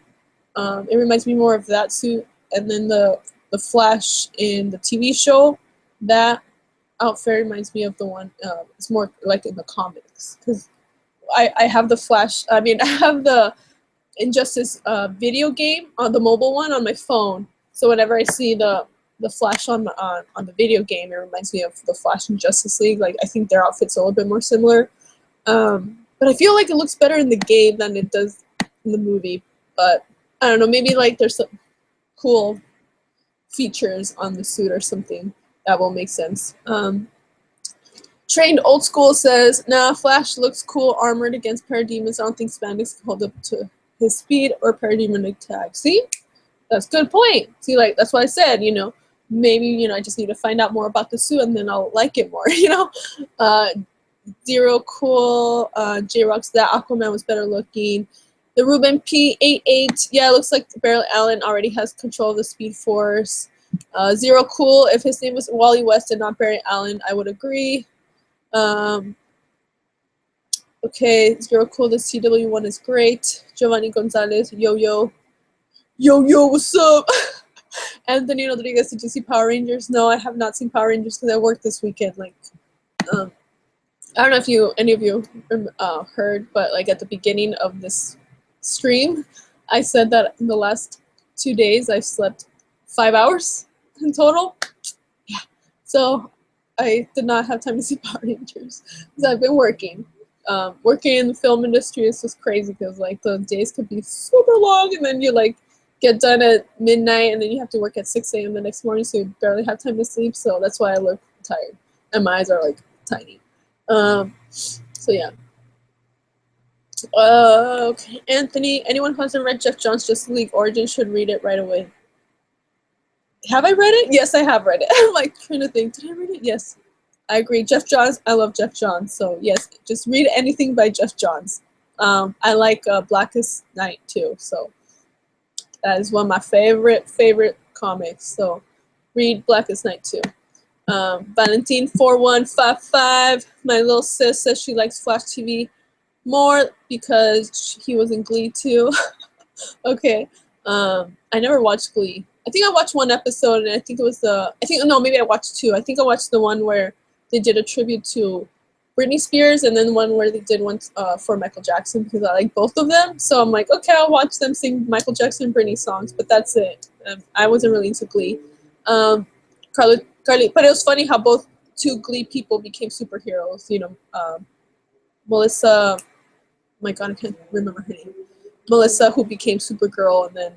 It reminds me more of that suit, and then the Flash in the TV show. That outfit reminds me of the one. It's more like in the comics, because I have the Flash. I mean, I have the Injustice video game on the mobile one on my phone. So whenever I see the Flash on the video game, it reminds me of the Flash in Justice League. Like, I think their outfits are a little bit more similar. But I feel like it looks better in the game than it does in the movie. But I don't know, maybe like there's some cool features on the suit or something that will make sense. Trained Old School says, nah, Flash looks cool armored against parademons. I don't think spandex can hold up to his speed or parademon attack. See? That's a good point. See, like, that's what I said, maybe, I just need to find out more about the suit and then I'll like it more, Zero cool. J-Rock's that Aquaman was better looking. The Ruben P88, yeah, it looks like Barry Allen already has control of the Speed Force. Zero cool. If his name was Wally West and not Barry Allen, I would agree. Okay, Zero cool. The CW one is great. Giovanni Gonzalez, yo, what's up? Anthony Rodriguez, did you see Power Rangers? No, I have not seen Power Rangers because I worked this weekend. Like, I don't know if any of you heard, but like at the beginning of this stream, I said that in the last 2 days I slept 5 hours in total. Yeah, so I did not have time to see Power Rangers because I've been working. Working in the film industry is just crazy because like the days could be super long, and then you like get done at midnight, and then you have to work at 6 a.m. the next morning, so you barely have time to sleep. So that's why I look tired, and my eyes are like tiny. So yeah. Okay, Anthony. Anyone who hasn't read Jeff Johns' Justice League Origin should read it right away. Have I read it? Yes, I have read it. I'm like trying to think. Did I read it? Yes, I agree. Jeff Johns. I love Jeff Johns. So yes, just read anything by Jeff Johns. I like Blackest Night too. So that is one of my favorite comics. So read Blackest Night too. Valentine4155, my little sis, says she likes Flash TV more because he was in Glee too. Okay. I never watched Glee. I think I watched one episode, and I think it was maybe I watched two. I think I watched the one where they did a tribute to Britney Spears, and then one where they did one for Michael Jackson because I like both of them. So I'm like, okay, I'll watch them sing Michael Jackson and Britney songs, but that's it. I wasn't really into Glee. Carly, but it was funny how both two Glee people became superheroes. You know, Melissa, my God, I can't remember her name. Melissa, who became Supergirl, and then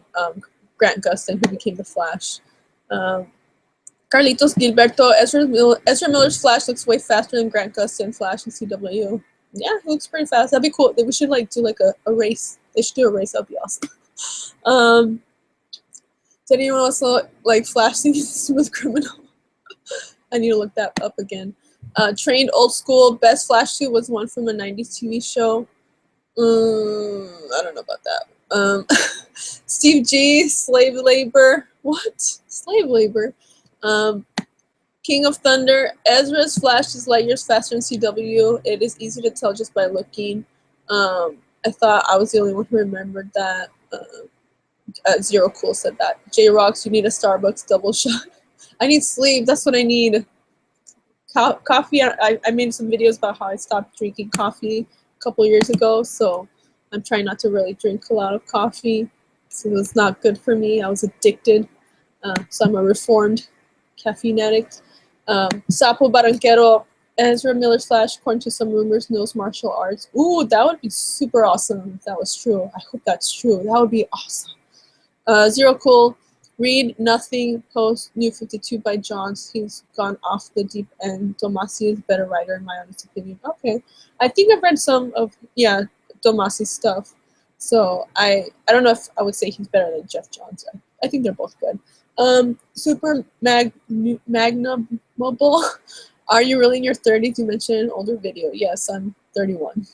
Grant Gustin, who became the Flash. Carlitos Gilberto, Ezra Miller's Flash looks way faster than Grant Gustin Flash in CW. Yeah, it looks pretty fast. That'd be cool. We should like do like a race. They should do a race. That'd be awesome. Did anyone else like Flash singing Smooth Criminal? I need to look that up again. Trained Old School, best Flash suit was one from a 90s TV show. I don't know about that. Steve G, slave labor. What? Slave labor. King of Thunder, Ezra's Flash is light years faster in CW. It is easy to tell just by looking. I thought I was the only one who remembered that. Zero Cool said that. J-Rocks, you need a Starbucks double shot. I need sleep. That's what I need. Coffee. I made some videos about how I stopped drinking coffee a couple years ago. So I'm trying not to really drink a lot of coffee. So it's not good for me. I was addicted. So I'm a reformed caffeine addict. Sapo Barranquero, Ezra Miller's Flash, according to some rumors, knows martial arts. Ooh, that would be super awesome if that was true. I hope that's true. That would be awesome. Zero Cool, read Nothing, post New 52 by Johns. He's gone off the deep end. Tomasi is a better writer in my honest opinion. Okay. I think I've read some of, Tomasi's stuff. So I don't know if I would say he's better than Jeff Johns. I think they're both good. Super Magnumable. Are you really in your 30s? You mentioned an older video. Yes, I'm 31.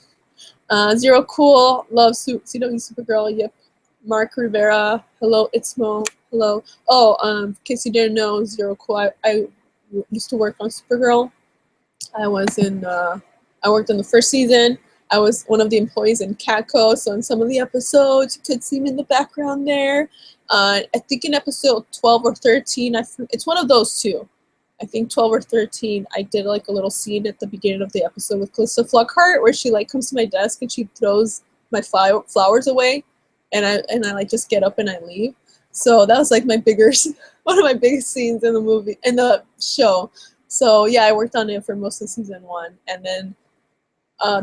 Zero Cool. Love CW Supergirl. Yep. Mark Rivera. Hello, Itzmo. Hello. Oh, in case you didn't know, Zero Cool. I used to work on Supergirl. I worked in the first season. I was one of the employees in Catco, so in some of the episodes, you could see me in the background there. I think in episode 12 or 13, it's one of those two. I think 12 or 13, I did like a little scene at the beginning of the episode with Calista Flockhart where she like comes to my desk and she throws my flowers away, and I like just get up and I leave. So that was like one of my biggest scenes in the show. So yeah, I worked on it for most of season 1, and then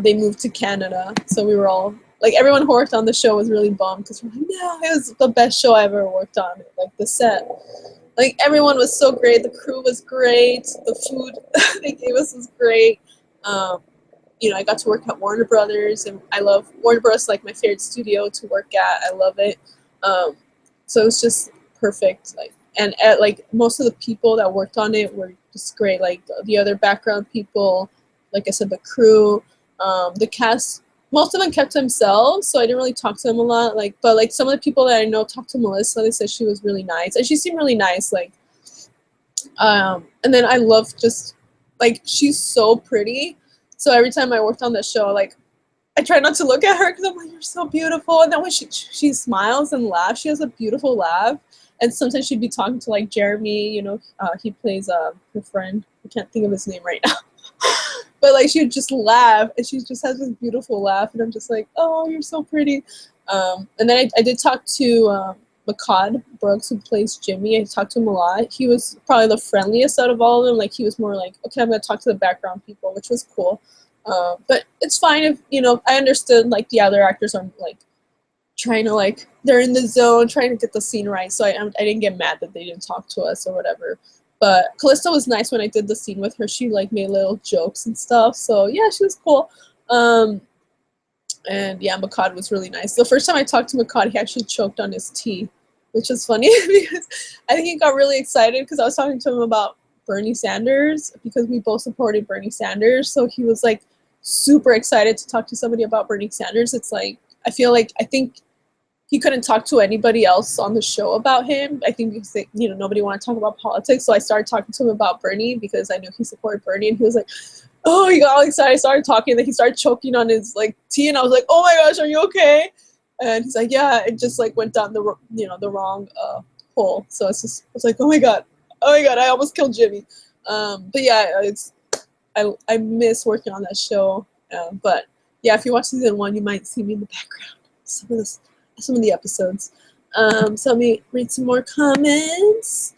they moved to Canada. So we were all like, everyone who worked on the show was really bummed because we're like, no, it was the best show I ever worked on. Like the set, like everyone was so great. The crew was great. The food they gave us was great. I got to work at Warner Brothers, and I love Warner Bros. Like my favorite studio to work at. I love it. So it was just perfect. And most of the people that worked on it were just great. Like the other background people, like I said, the crew, the cast. Most of them kept to themselves, so I didn't really talk to them a lot. But some of the people that I know talked to Melissa. They said she was really nice, and she seemed really nice. And then I love she's so pretty. So every time I worked on the show, I try not to look at her because I'm like, you're so beautiful. And then when she smiles and laughs, she has a beautiful laugh. And sometimes she'd be talking to Jeremy. He plays her friend. I can't think of his name right now. But she would just laugh, and she just has this beautiful laugh, and I'm just like, oh, you're so pretty. And then I did talk to McCod Brooks, who plays Jimmy. I talked to him a lot. He was probably the friendliest out of all of them. He was more like, okay, I'm gonna talk to the background people, which was cool. But it's fine if I understood the other actors are trying to they're in the zone, trying to get the scene right. So I didn't get mad that they didn't talk to us or whatever. But Calista was nice when I did the scene with her. She made little jokes and stuff. So yeah, she was cool. And yeah, McCod was really nice. The first time I talked to McCod, he actually choked on his tea, which is funny because I think he got really excited because I was talking to him about Bernie Sanders because we both supported Bernie Sanders. So he was super excited to talk to somebody about Bernie Sanders. It's I think he couldn't talk to anybody else on the show about him. I think because nobody wanted to talk about politics. So I started talking to him about Bernie because I knew he supported Bernie, and he was like, oh, he got all excited. I started talking, then he started choking on his tea, and I was like, oh my gosh, are you okay? And he's like, yeah, it just went down the wrong hole. So I was like, oh my god, I almost killed Jimmy. But yeah, I miss working on that show. But yeah, if you watch season 1, you might see me in the background. Some of the episodes. So let me read some more comments.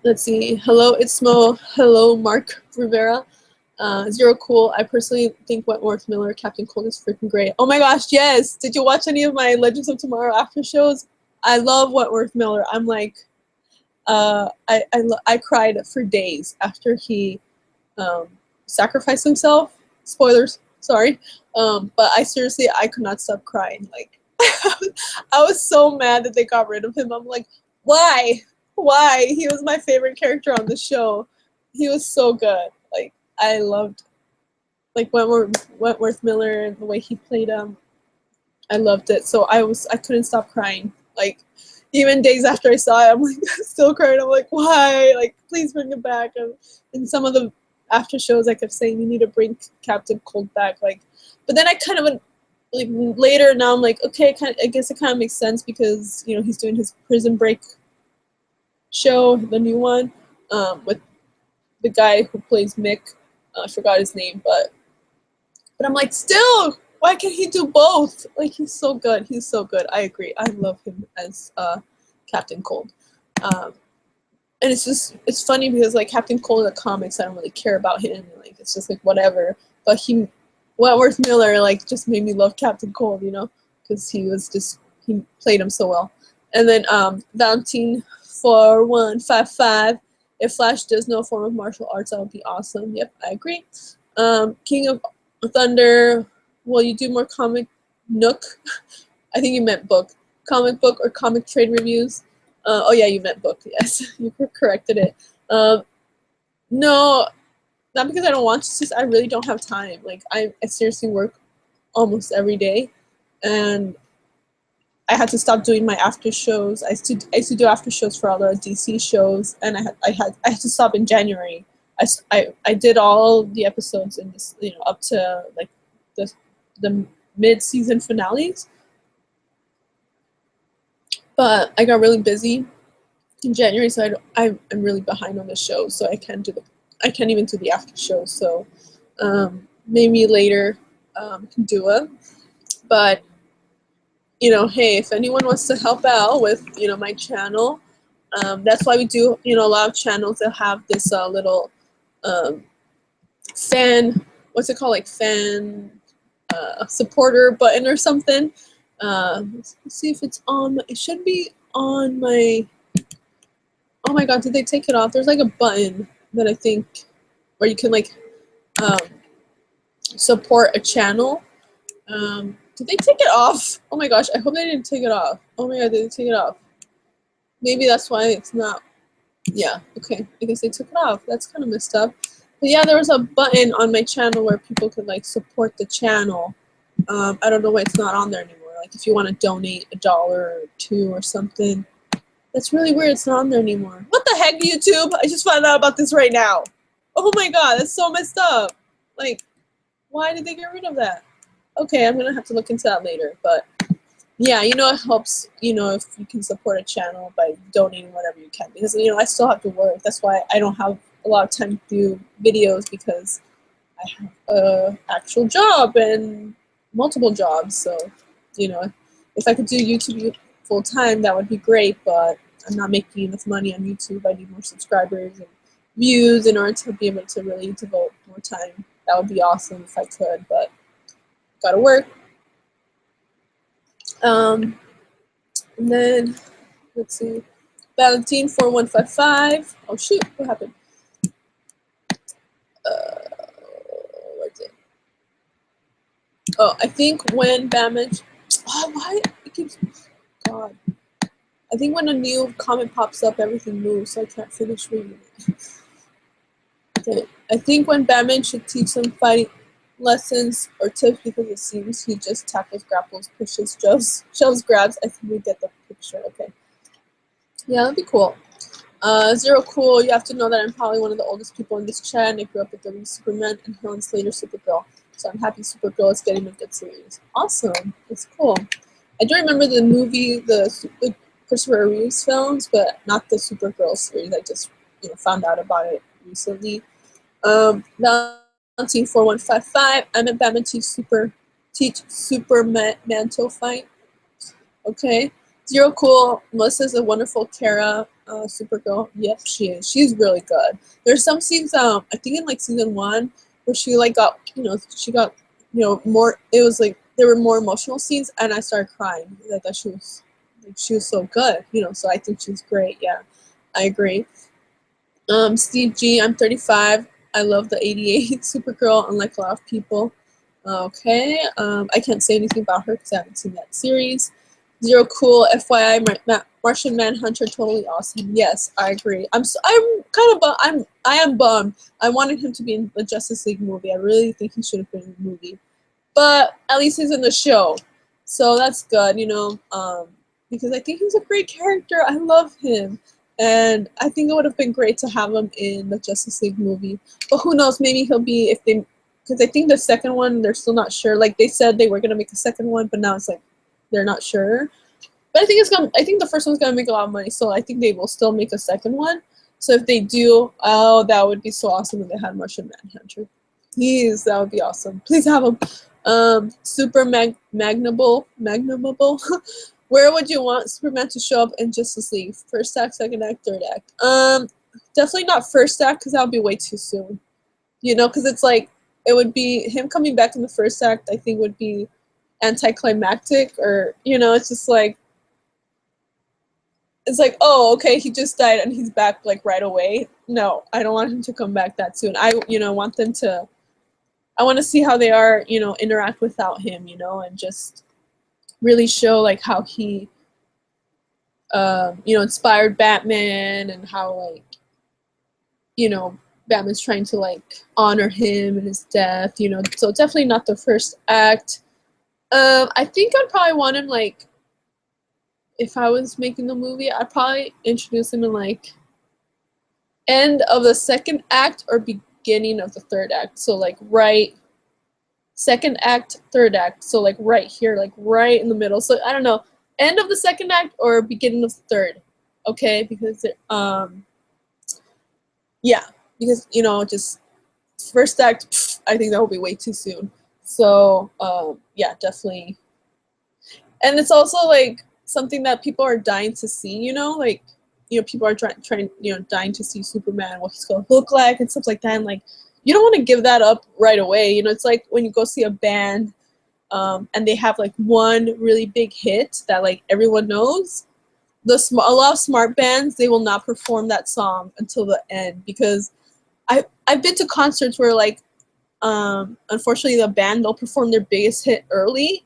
Let's see. Hello, it's Mo. Hello, Mark Rivera. Zero Cool. I personally think Wentworth Miller, Captain Cold is freaking great. Oh my gosh, yes. Did you watch any of my Legends of Tomorrow after shows? I love Wentworth Miller. I'm like, I cried for days after he sacrificed himself. Spoilers, sorry. But I could not stop crying. Like, I was so mad that they got rid of him. I'm like, why? Why? He was my favorite character on the show. He was so good. Like, I loved like Wentworth Miller and the way he played him. I loved it. So I couldn't stop crying. Like, even days after I saw it, I'm like still crying. I'm like, why? Like, please bring him back. And some of the after shows I kept saying you need to bring Captain Cold back. Like, but then I kind of like later now I'm like, okay, I guess it kind of makes sense because he's doing his Prison Break show, the new one, with the guy who plays Mick. I forgot his name, but I'm like, still, why can't he do both? Like, he's so good. He's so good. I agree. I love him as Captain Cold. And it's funny because like Captain Cold in the comics, I don't really care about him. Like, it's just like whatever. But Wentworth Miller, like, just made me love Captain Cold, because he played him so well. And then Valentine 4155. If Flash does no form of martial arts, that would be awesome. Yep, I agree. King of Thunder, will you do more comic nook? I think you meant book. Comic book or comic trade reviews? Oh yeah, you meant book, yes. You corrected it. No, not because I don't want to, it's just I really don't have time. Like, I seriously work almost every day, and I had to stop doing my after shows. I used to do after shows for all the DC shows, and I had to stop in January. I did all the episodes in this, up to like the mid-season finales, but I got really busy in January, so I'm really behind on the show, so I can't even do the after shows. So maybe later can do it, but. Hey, if anyone wants to help out with, my channel, that's why we do, a lot of channels that have this little fan, what's it called, like fan supporter button or something. Let's see if it's on, it should be on my, oh my god, did they take it off? There's like a button that I think, where you can like support a channel. Did they take it off? Oh my gosh, I hope they didn't take it off. Oh my god, they didn't take it off. Maybe that's why it's not. Yeah, okay. I guess they took it off. That's kind of messed up. But yeah, there was a button on my channel where people could like support the channel. I don't know why it's not on there anymore. Like, if you want to donate $1 or $2 or something. That's really weird. It's not on there anymore. What the heck, YouTube? I just found out about this right now. Oh my god, that's so messed up. Like, why did they get rid of that? Okay, I'm gonna have to look into that later, but yeah, it helps, if you can support a channel by donating whatever you can, because, I still have to work. That's why I don't have a lot of time to do videos, because I have a actual job and multiple jobs. So, if I could do YouTube full time, that would be great, but I'm not making enough money on YouTube. I need more subscribers and views in order to be able to really devote more time. That would be awesome if I could, but gotta work. And then, let's see, Valentine 4155. Oh shoot, what happened? Where's it? Oh, I think when Damage. Oh, why? It keeps. God. I think when a new comment pops up, everything moves, so I can't finish reading it. Okay. I think when Batman should teach them fighting lessons or tips, because it seems he just tackles, grapples, pushes, shoves, grabs. I think we get the picture. Okay. Yeah, that'd be cool. Zero Cool, you have to know that I'm probably one of the oldest people in this chat, and I grew up with the Superman and Helen Slater Supergirl. So I'm happy Supergirl is getting a good series. Awesome. That's cool. I do remember the movie, the Christopher Reeves films, but not the Supergirl series. I just found out about it recently. Valentine 4155. I'm at Batman teach super mantle fight. Okay. Zero Cool. Melissa's a wonderful Kara, Supergirl. Yep, she is. She's really good. There's some scenes, I think in like season 1, where she like got, she got, more. It was like there were more emotional scenes, and I started crying. I thought she was so good, So I think she's great. Yeah, I agree. Steve G. I'm 35. I love the 88 Supergirl, unlike a lot of people. Okay. I can't say anything about her because I haven't seen that series. Zero Cool. FYI, Martian Manhunter, totally awesome. Yes, I agree. I'm kind of I am bummed. I wanted him to be in the Justice League movie. I really think he should have been in the movie, but at least he's in the show, so that's good. Because I think he's a great character. I love him. And I think it would have been great to have him in the Justice League movie. But who knows, maybe he'll be, because I think the second one, they're still not sure. Like, they said they were going to make a second one, but now it's like, they're not sure. But I think the first one's going to make a lot of money, so I think they will still make a second one. So if they do, oh, that would be so awesome if they had Martian Manhunter. Please, that would be awesome. Please have him. Super magnable. Where would you want Superman to show up in Justice League? First act, second act, third act? Definitely not first act, because that would be way too soon. Because it's like, it would be, him coming back in the first act, I think would be anticlimactic, or, it's just like, oh, okay, he just died and he's back, like, right away. No, I don't want him to come back that soon. I want them to, I want to see how they are, interact without him, and just really show, like, how he, inspired Batman, and how, like, Batman's trying to, like, honor him and his death, so definitely not the first act. I think I'd probably want him, like, if I was making the movie, I'd probably introduce him in, like, end of the second act or beginning of the third act. So, like, right, second act, third act. So, like, right here, like, right in the middle. So, I don't know, end of the second act or beginning of the third. Okay, because yeah, because just first act, I think that will be way too soon. So yeah, definitely. And it's also like something that people are dying to see, like, people are trying, dying to see Superman, what he's gonna look like and stuff like that. And like, you don't want to give that up right away. It's like when you go see a band, and they have like one really big hit that like everyone knows. A lot of smart bands, they will not perform that song until the end, because I've been to concerts where, like, unfortunately the band, they'll perform their biggest hit early,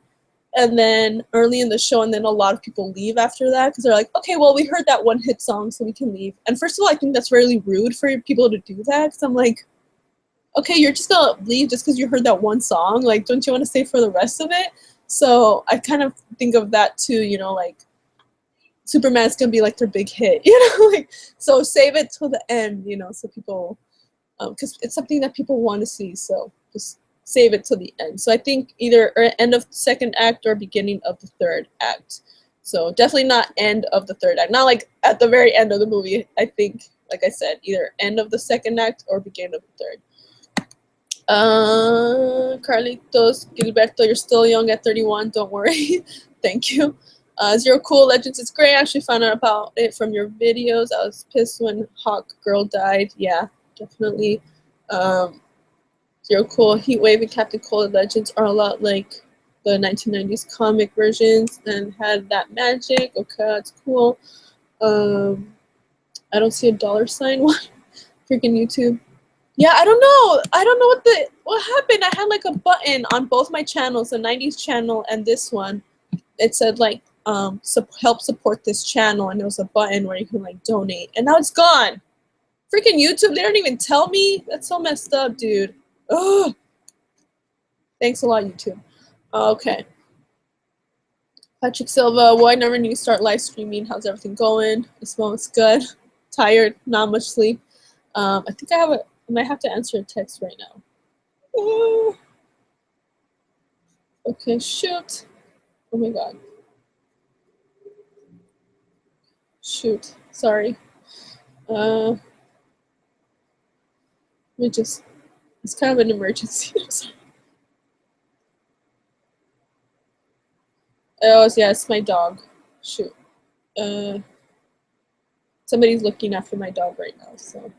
and then early in the show, and then a lot of people leave after that because they're like, okay, well, we heard that one hit song, so we can leave. And first of all, I think that's really rude for people to do that, because I'm like, okay, you're just gonna leave just because you heard that one song. Like, don't you want to stay for the rest of it? So I kind of think of that too, like, Superman's gonna be like their big hit, like, so save it till the end, so people, because it's something that people want to see, so just save it till the end. So I think either end of second act or beginning of the third act. So definitely not end of the third act, not like at the very end of the movie. I think, like I said, either end of the second act or beginning of the third. Carlitos Gilberto, you're still young at 31. Don't worry. Thank you. Zero Cool Legends is great. I actually found out about it from your videos. I was pissed when Hawk Girl died. Yeah, definitely. Zero Cool, Heatwave, and Captain Cold Legends are a lot like the 1990s comic versions and had that magic. Okay, that's cool. I don't see a $sign one. Freaking YouTube. Yeah, I don't know. I don't know what happened. I had like a button on both my channels, the 90s channel and this one. It said like help support this channel, and there was a button where you can like donate, and now it's gone. Freaking YouTube, they don't even tell me. That's so messed up, dude. Ugh. Thanks a lot, YouTube. Okay. Patrick Silva, well, I never knew you start live streaming. How's everything going? This moment's good. Tired, not much sleep. I think I might have to answer a text right now. Okay, shoot. Oh my god. Shoot. Sorry. It's kind of an emergency. I'm sorry. Oh, yeah, it's my dog. Shoot. Somebody's looking after my dog right now, so.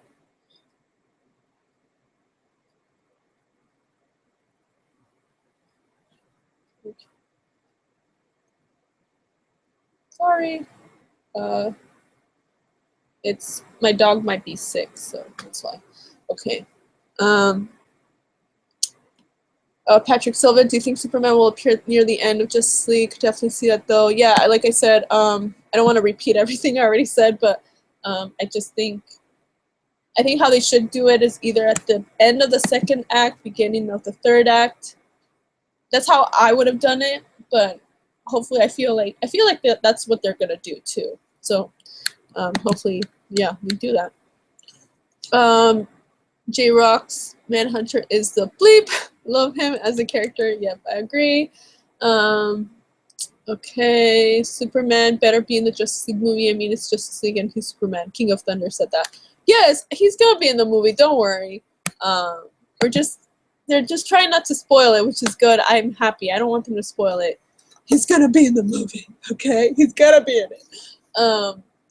Sorry. It's my dog might be sick, so that's why. Okay. Patrick Silva, do you think Superman will appear near the end of Justice League? Could definitely see that though. Yeah, like I said, I don't want to repeat everything I already said, but I think how they should do it is either at the end of the second act, beginning of the third act. That's how I would have done it, but hopefully I feel like that's what they're gonna do too. So hopefully, yeah, we do that. J-Rock's Manhunter is the bleep. Love him as a character. Yep, I agree. Okay, Superman better be in the Justice League movie. I mean, it's Justice League and he's Superman. King of Thunder said that. Yes, he's gonna be in the movie. Don't worry. They're just trying not to spoil it, which is good. I'm happy. I don't want them to spoil it. He's gonna be in the movie. Okay, he's gonna be in it.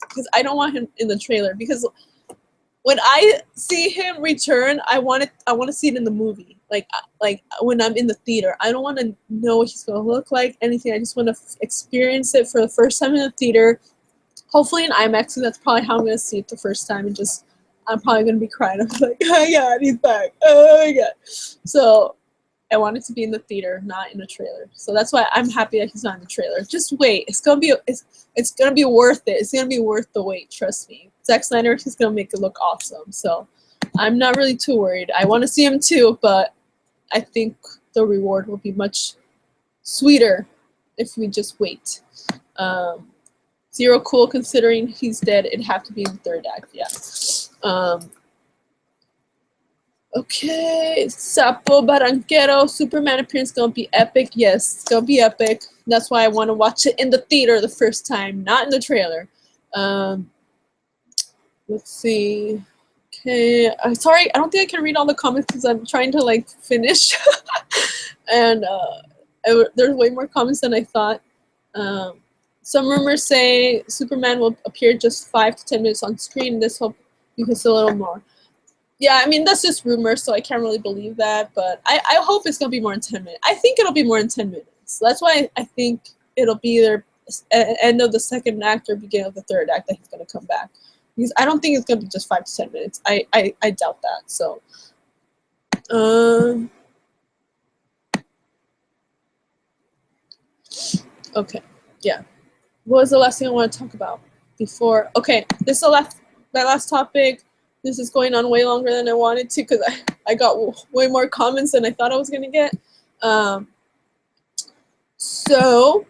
Because I don't want him in the trailer because when I see him return, I want to see it in the movie. Like when I'm in the theater, I don't want to know what he's gonna look like, anything. I just want to experience it for the first time in the theater. Hopefully in IMAX, and that's probably how I'm gonna see it the first time. And I'm probably gonna be crying. I'm like, oh my god, he's back! Oh my god! So I want it to be in the theater, not in a trailer. So that's why I'm happy that he's not in the trailer. Just wait. It's gonna be worth it. It's gonna be worth the wait. Trust me. Zack Snyder is gonna make it look awesome. So I'm not really too worried. I want to see him too, but I think the reward will be much sweeter if we just wait. Zero cool considering he's dead. It'd have to be in the third act. Yeah. Okay, Sapo Barranquero, Superman appearance gonna be epic. Yes, it's gonna be epic. That's why I want to watch it in the theater the first time, not in the trailer. Let's see. Okay, I'm sorry, I don't think I can read all the comments because I'm trying to like finish, and there's way more comments than I thought. Some rumors say Superman will appear just 5 to 10 minutes on screen. This hope you can see a little more. Yeah, I mean, that's just rumors, so I can't really believe that, but I hope it's going to be more than 10 minutes. I think it'll be more than 10 minutes. That's why I think it'll be either end of the second act or beginning of the third act that he's going to come back. Because I don't think it's going to be just 5 to 10 minutes. I doubt that, so. Okay, yeah. What was the last thing I want to talk about before? Okay, this is my last topic. This is going on way longer than I wanted to because I got way more comments than I thought I was going to get. So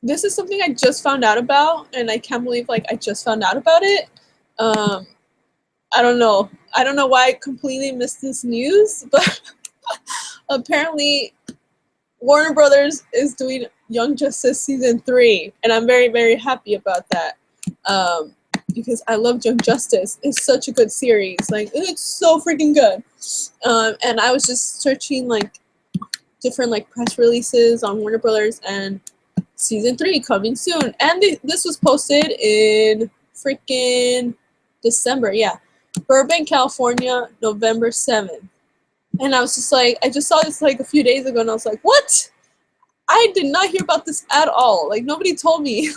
this is something I just found out about, and I can't believe like I just found out about it. I don't know. I don't know why I completely missed this news, but apparently Warner Brothers is doing Young Justice Season 3, and I'm very, very happy about that. Because I love Young Justice. It's such a good series. Like, it's so freaking good. And I was just searching, like, different, like, press releases on Warner Brothers, and Season 3 coming soon. And this was posted in freaking December. Yeah. Burbank, California, November 7th. And I was just like, I just saw this, like, a few days ago, and I was like, what? I did not hear about this at all. Like, nobody told me.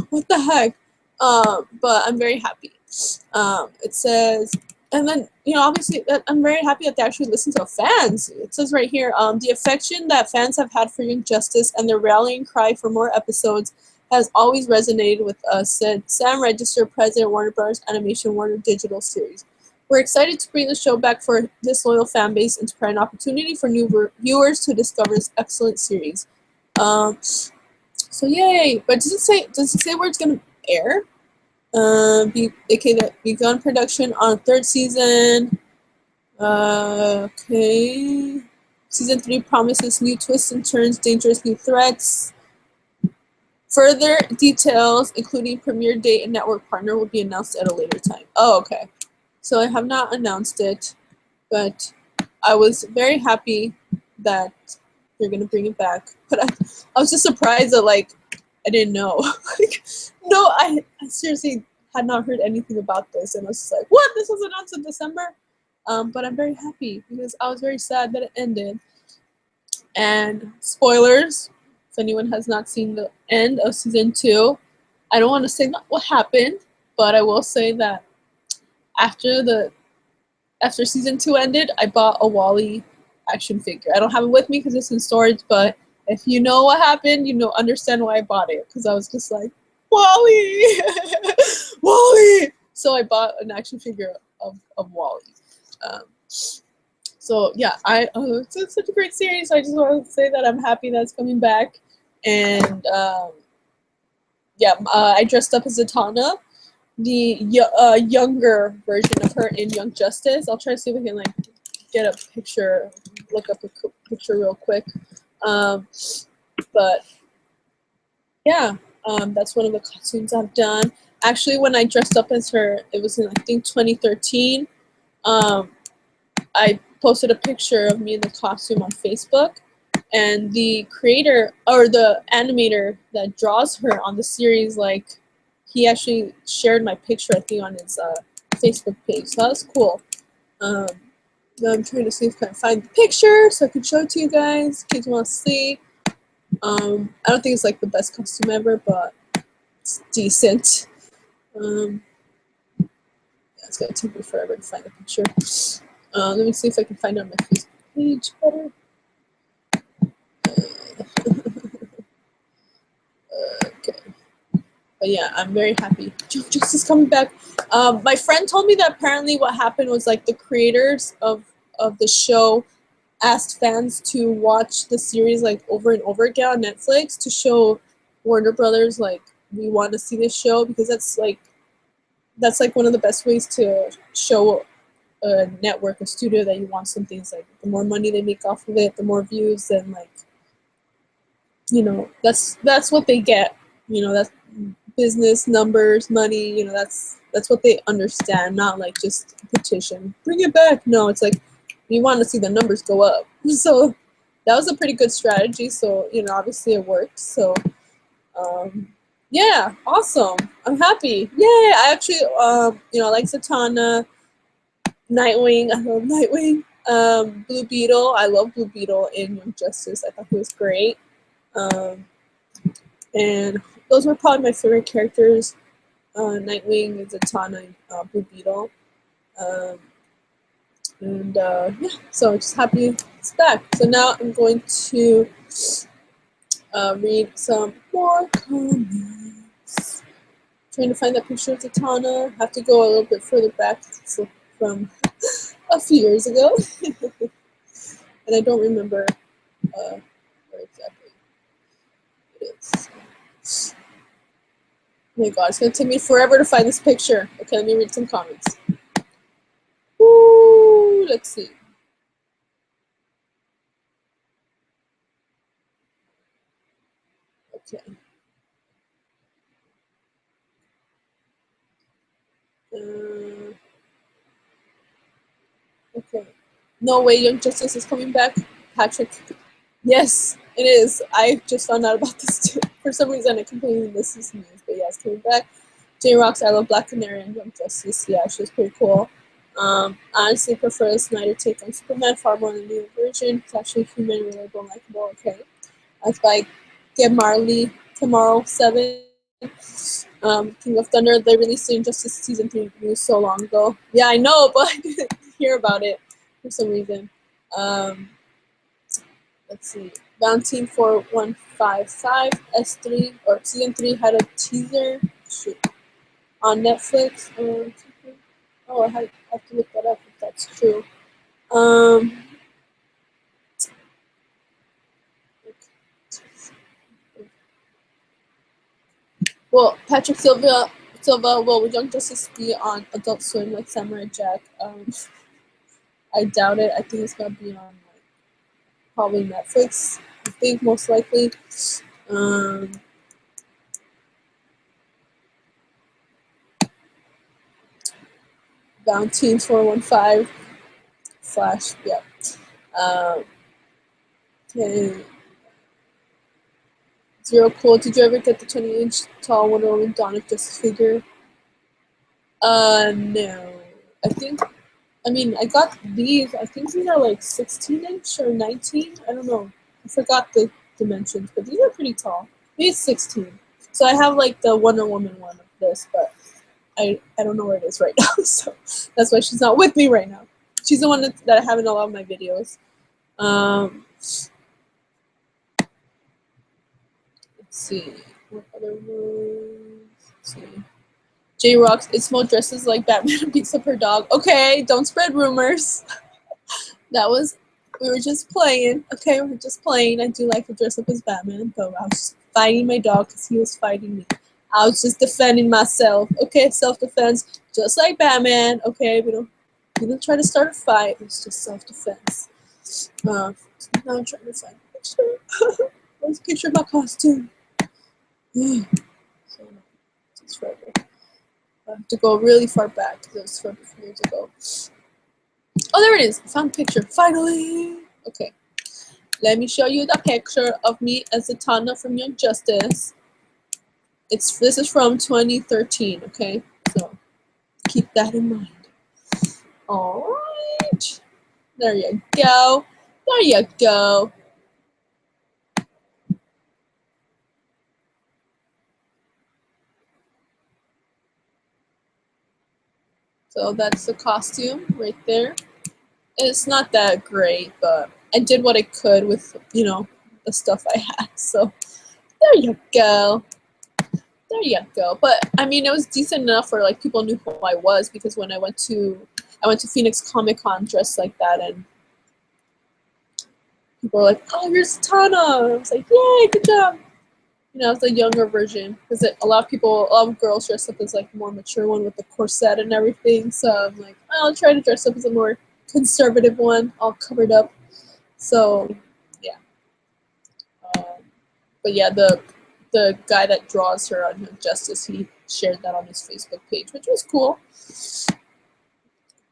What the heck? But I'm very happy. It says, and then, obviously, I'm very happy that they actually listen to fans. It says right here, the affection that fans have had for Young Justice and their rallying cry for more episodes has always resonated with us, said Sam Register, president, Warner Bros. Animation Warner Digital Series. We're excited to bring the show back for this loyal fan base and to provide an opportunity for new viewers to discover this excellent series. So yay! But does it say where it's gonna air? That begun production on third season. Okay. Season 3 promises new twists and turns, dangerous new threats. Further details, including premiere date and network partner, will be announced at a later time. Oh, okay. so I have not announced it, but I was very happy that they're gonna bring it back. But I was just surprised that like I didn't know. Like, no, I seriously had not heard anything about this, and I was just like, what? This was announced in December. But I'm very happy because I was very sad that it ended. And spoilers, if anyone has not seen the end of season 2, I don't want to say what happened, but I will say that after season 2 ended, I bought a Wally action figure. I don't have it with me because it's in storage, but if you know what happened, understand why I bought it, because I was just like, Wally, Wally. So I bought an action figure of Wally. So yeah, it's such a great series. I just want to say that I'm happy that it's coming back, and I dressed up as Zatanna, the younger version of her in Young Justice. I'll try to see if I can like get a picture, look up a picture real quick. But yeah, that's one of the costumes I've done. Actually, when I dressed up as her, it was in I think 2013. I posted a picture of me in the costume on Facebook, and the creator or the animator that draws her on the series, like, he actually shared my picture, I think, on his Facebook page. So that was cool. Now I'm trying to see if I can find the picture so I can show it to you guys in case you want to see. I don't think it's like the best costume ever, but it's decent. Yeah, it's gonna take me forever to find the picture. Let me see if I can find it on my Facebook page better. Okay. But yeah, I'm very happy. Justice is coming back. My friend told me that apparently what happened was like the creators of the show asked fans to watch the series like over and over again on Netflix to show Warner Brothers like, we want to see this show, because that's like one of the best ways to show a network, a studio, that you want something. It's like the more money they make off of it, the more views, and like, that's what they get. That's business, numbers, money. That's what they understand, not like just a petition, bring it back. No, it's like you want to see the numbers go up. So that was a pretty good strategy. So obviously it worked. So yeah, awesome. I'm happy. Yay! I actually like Zatanna, Nightwing. I love Nightwing. Blue Beetle. I love Blue Beetle in Young Justice. I thought he was great. And those were probably my favorite characters. Nightwing, Zatanna, Blue Beetle. Yeah, so I'm just happy it's back. So now I'm going to read some more comments. Trying to find that picture of Zatanna. Have to go a little bit further back. It's from a few years ago. And I don't remember where exactly it is. Oh my god, it's gonna take me forever to find this picture. Okay, let me read some comments. Woo! Let's see. Okay. Okay. No way, Young Justice is coming back. Patrick. Yes, it is. I just found out about this too. For some reason, I completely missed this news, but yeah, it's coming back. J Rocks, I love Black Canary and Young Justice. Yeah, she was pretty cool. Honestly, prefer the Snyder take on Superman far more than the new version. It's actually human, relatable, and likable. Okay. That's by Get Marley tomorrow 7. King of Thunder, they released Injustice Season 3 news so long ago. Yeah, I know, but I didn't hear about it for some reason. Let's see. Valentine 4155 S3 or Season 3 had a teaser on Netflix or something. Oh, I have to look that up if that's true. Well, Patrick Silva, will Young Justice be on Adult Swim like Samurai Jack? I doubt it. I think it's gonna be on like probably Netflix. I think most likely. Um, Valentine 415 slash, yeah. Okay. Zero Cool, did you ever get the 20-inch tall Wonder Woman Dawn of Justice figure? No. I got these. I think these are like 16-inch or 19. I don't know. I forgot the dimensions, but these are pretty tall. Maybe it's 16. So I have like the Wonder Woman one of this, but I don't know where it is right now. So that's why she's not with me right now. She's the one that I have in a lot of my videos. Let's see. What other ones? Let's see. J Rocks, Ismo dresses like Batman and beats up her dog. Okay, don't spread rumors. We were just playing. Okay, we were just playing. I do like to dress up as Batman, but I was fighting my dog because he was fighting me. I was just defending myself. Okay, self-defense, just like Batman. Okay, we don't try to start a fight. It's just self-defense. Now I'm trying to find a picture. Where's a picture of my costume? So, it's forever. I have to go really far back because it was from a few years ago. Oh, there it is. I found a picture. Finally. Okay. Let me show you the picture of me as Zatanna from Young Justice. This is from 2013, okay? So keep that in mind. Alright. There you go. There you go. So that's the costume right there. It's not that great, but I did what I could with, the stuff I had. So there you go. There you go. But I mean, it was decent enough for like people knew who I was, because when I went to Phoenix Comic Con dressed like that, and people were like, "Oh, you're Zatanna." I was like, "Yay, good job." It's the younger version, because a lot of girls dress up as like a more mature one with the corset and everything. So I'm like, I'll try to dress up as a more conservative one, all covered up. So yeah. But yeah, the guy that draws her on Young Justice, he shared that on his Facebook page, which was cool.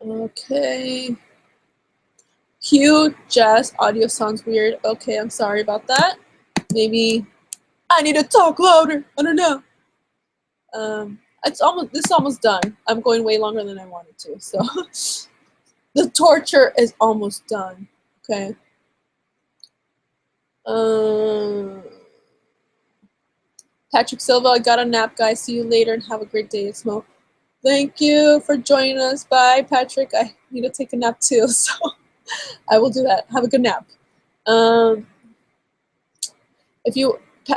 Okay. Cue jazz audio sounds weird. Okay, I'm sorry about that. Maybe I need to talk louder. I don't know. This is almost done. I'm going way longer than I wanted to. So the torture is almost done. Okay. Patrick Silva, I got a nap, guys. See you later and have a great day. Smoke. Thank you for joining us. Bye, Patrick. I need to take a nap too, so I will do that. Have a good nap.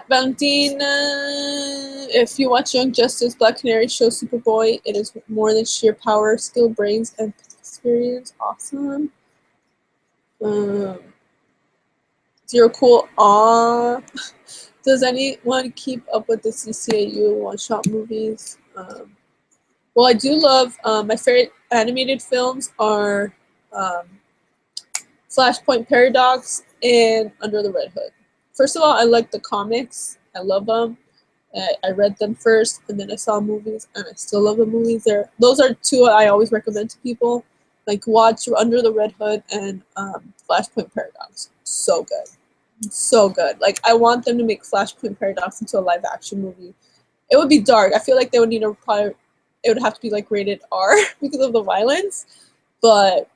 Valentina, if you watch Young Justice, Black Canary show Superboy, it is more than sheer power, skill, brains, and experience. Awesome. Zero Cool. Aw. Does anyone keep up with the CCAU one-shot movies? Well, I do love, my favorite animated films are Flashpoint Paradox and Under the Red Hood. First of all, I like the comics. I love them. I read them first, and then I saw movies, and I still love the movies. Those are two I always recommend to people. Like, watch Under the Red Hood and Flashpoint Paradox. So good. So good. Like, I want them to make Flashpoint Paradox into a live-action movie. It would be dark. I feel like they would need it would have to be, like, rated R because of the violence. But,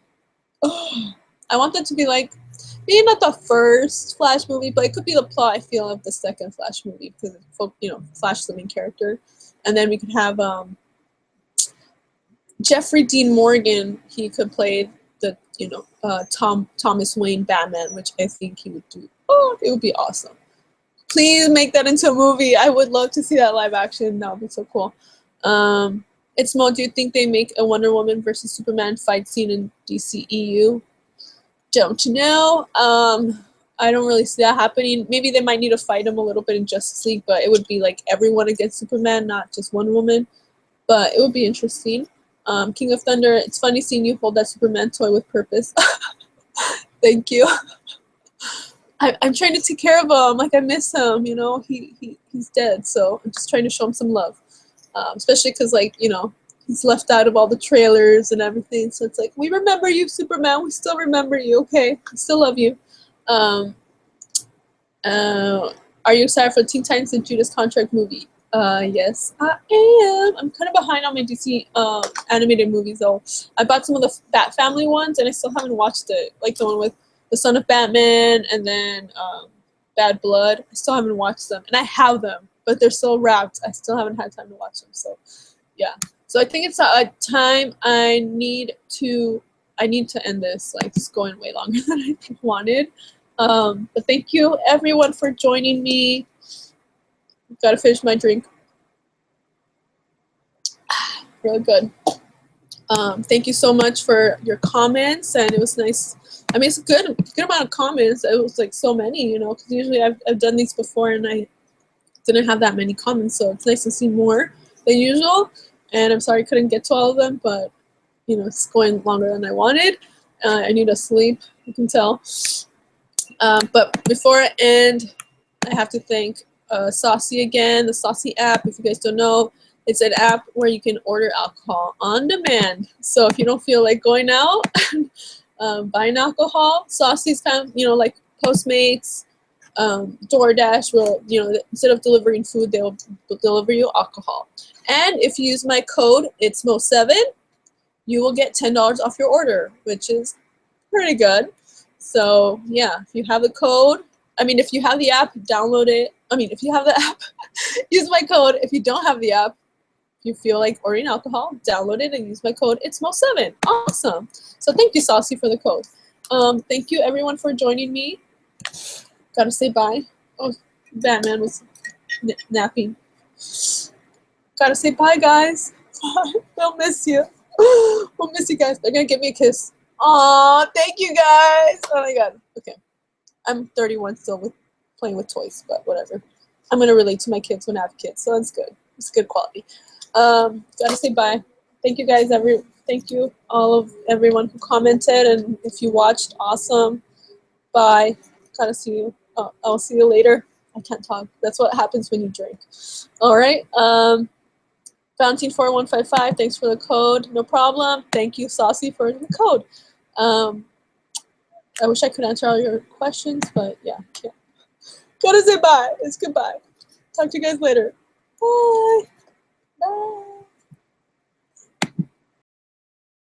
I want that to be, like, maybe not the first Flash movie, but it could be the plot, I feel, of the second Flash movie, because, Flash is the main character. And then we could have Jeffrey Dean Morgan. He could play the, Thomas Wayne Batman, which I think he would do. Oh, it would be awesome. Please make that into a movie. I would love to see that live action. That would be so cool. It's Mo, do you think they make a Wonder Woman versus Superman fight scene in DCEU? Don't you know? I don't really see that happening. Maybe they might need to fight him a little bit in Justice League, but it would be like everyone against Superman, not just one woman. But it would be interesting. King of Thunder, it's funny seeing you hold that Superman toy with purpose. Thank you. I'm trying to take care of him. Like, I miss him, he's dead, so I'm just trying to show him some love. Especially because, like, he's he's left out of all the trailers and everything. So it's like, we remember you, Superman. We still remember you. Okay, we still love you. Are you excited for Teen Titans and Judas Contract movie? Yes, I am. I'm kind of behind on my DC animated movies though. I bought some of the Bat Family ones, and I still haven't watched it. Like the one with the Son of Batman, and then Bad Blood. I still haven't watched them, and I have them, but they're still wrapped. I still haven't had time to watch them. So, yeah. So I think it's a time I need to end this. Like it's going way longer than I wanted. But thank you everyone for joining me. Gotta finish my drink. Really good. Thank you so much for your comments, and it was nice. I mean, it's a good amount of comments. It was like so many, you know, because usually I've done these before and I didn't have that many comments, so it's nice to see more than usual. And I'm sorry I couldn't get to all of them, but you know, it's going longer than I wanted. I need to sleep, you can tell. But before I end, I have to thank Saucy again, the Saucy app. If you guys don't know, it's an app where you can order alcohol on demand. So if you don't feel like going out, buying alcohol, Saucy's kind of, you know, like Postmates, DoorDash will, you know, instead of delivering food, they'll deliver you alcohol. And if you use my code, it's Mo7, you will get $10 off your order, which is pretty good. So yeah, if you have the code, I mean, if you have the app, download it. I mean, if you have the app, use my code. If you don't have the app, if you feel like ordering alcohol, download it and use my code. It's Mo7. Awesome. So thank you, Saucy, for the code. Thank you, everyone, for joining me. Gotta say bye. Oh, Batman was napping. Gotta say bye, guys. We'll miss you. We'll miss you guys. They're gonna give me a kiss. Aw, thank you, guys. Oh my god. Okay. I'm 31 still with playing with toys, but whatever. I'm gonna relate to my kids when I have kids, so that's good. It's good quality. Gotta say bye. Thank you guys. Thank you all of everyone who commented, and if you watched, awesome. Bye. Gotta see you. Oh, I'll see you later. I can't talk. That's what happens when you drink. All right. Valentine4155. Thanks for the code. No problem. Thank you, Saucy, for the code. I wish I could answer all your questions, but yeah, can't. Gotta say bye. It's goodbye. Talk to you guys later. Bye. Bye.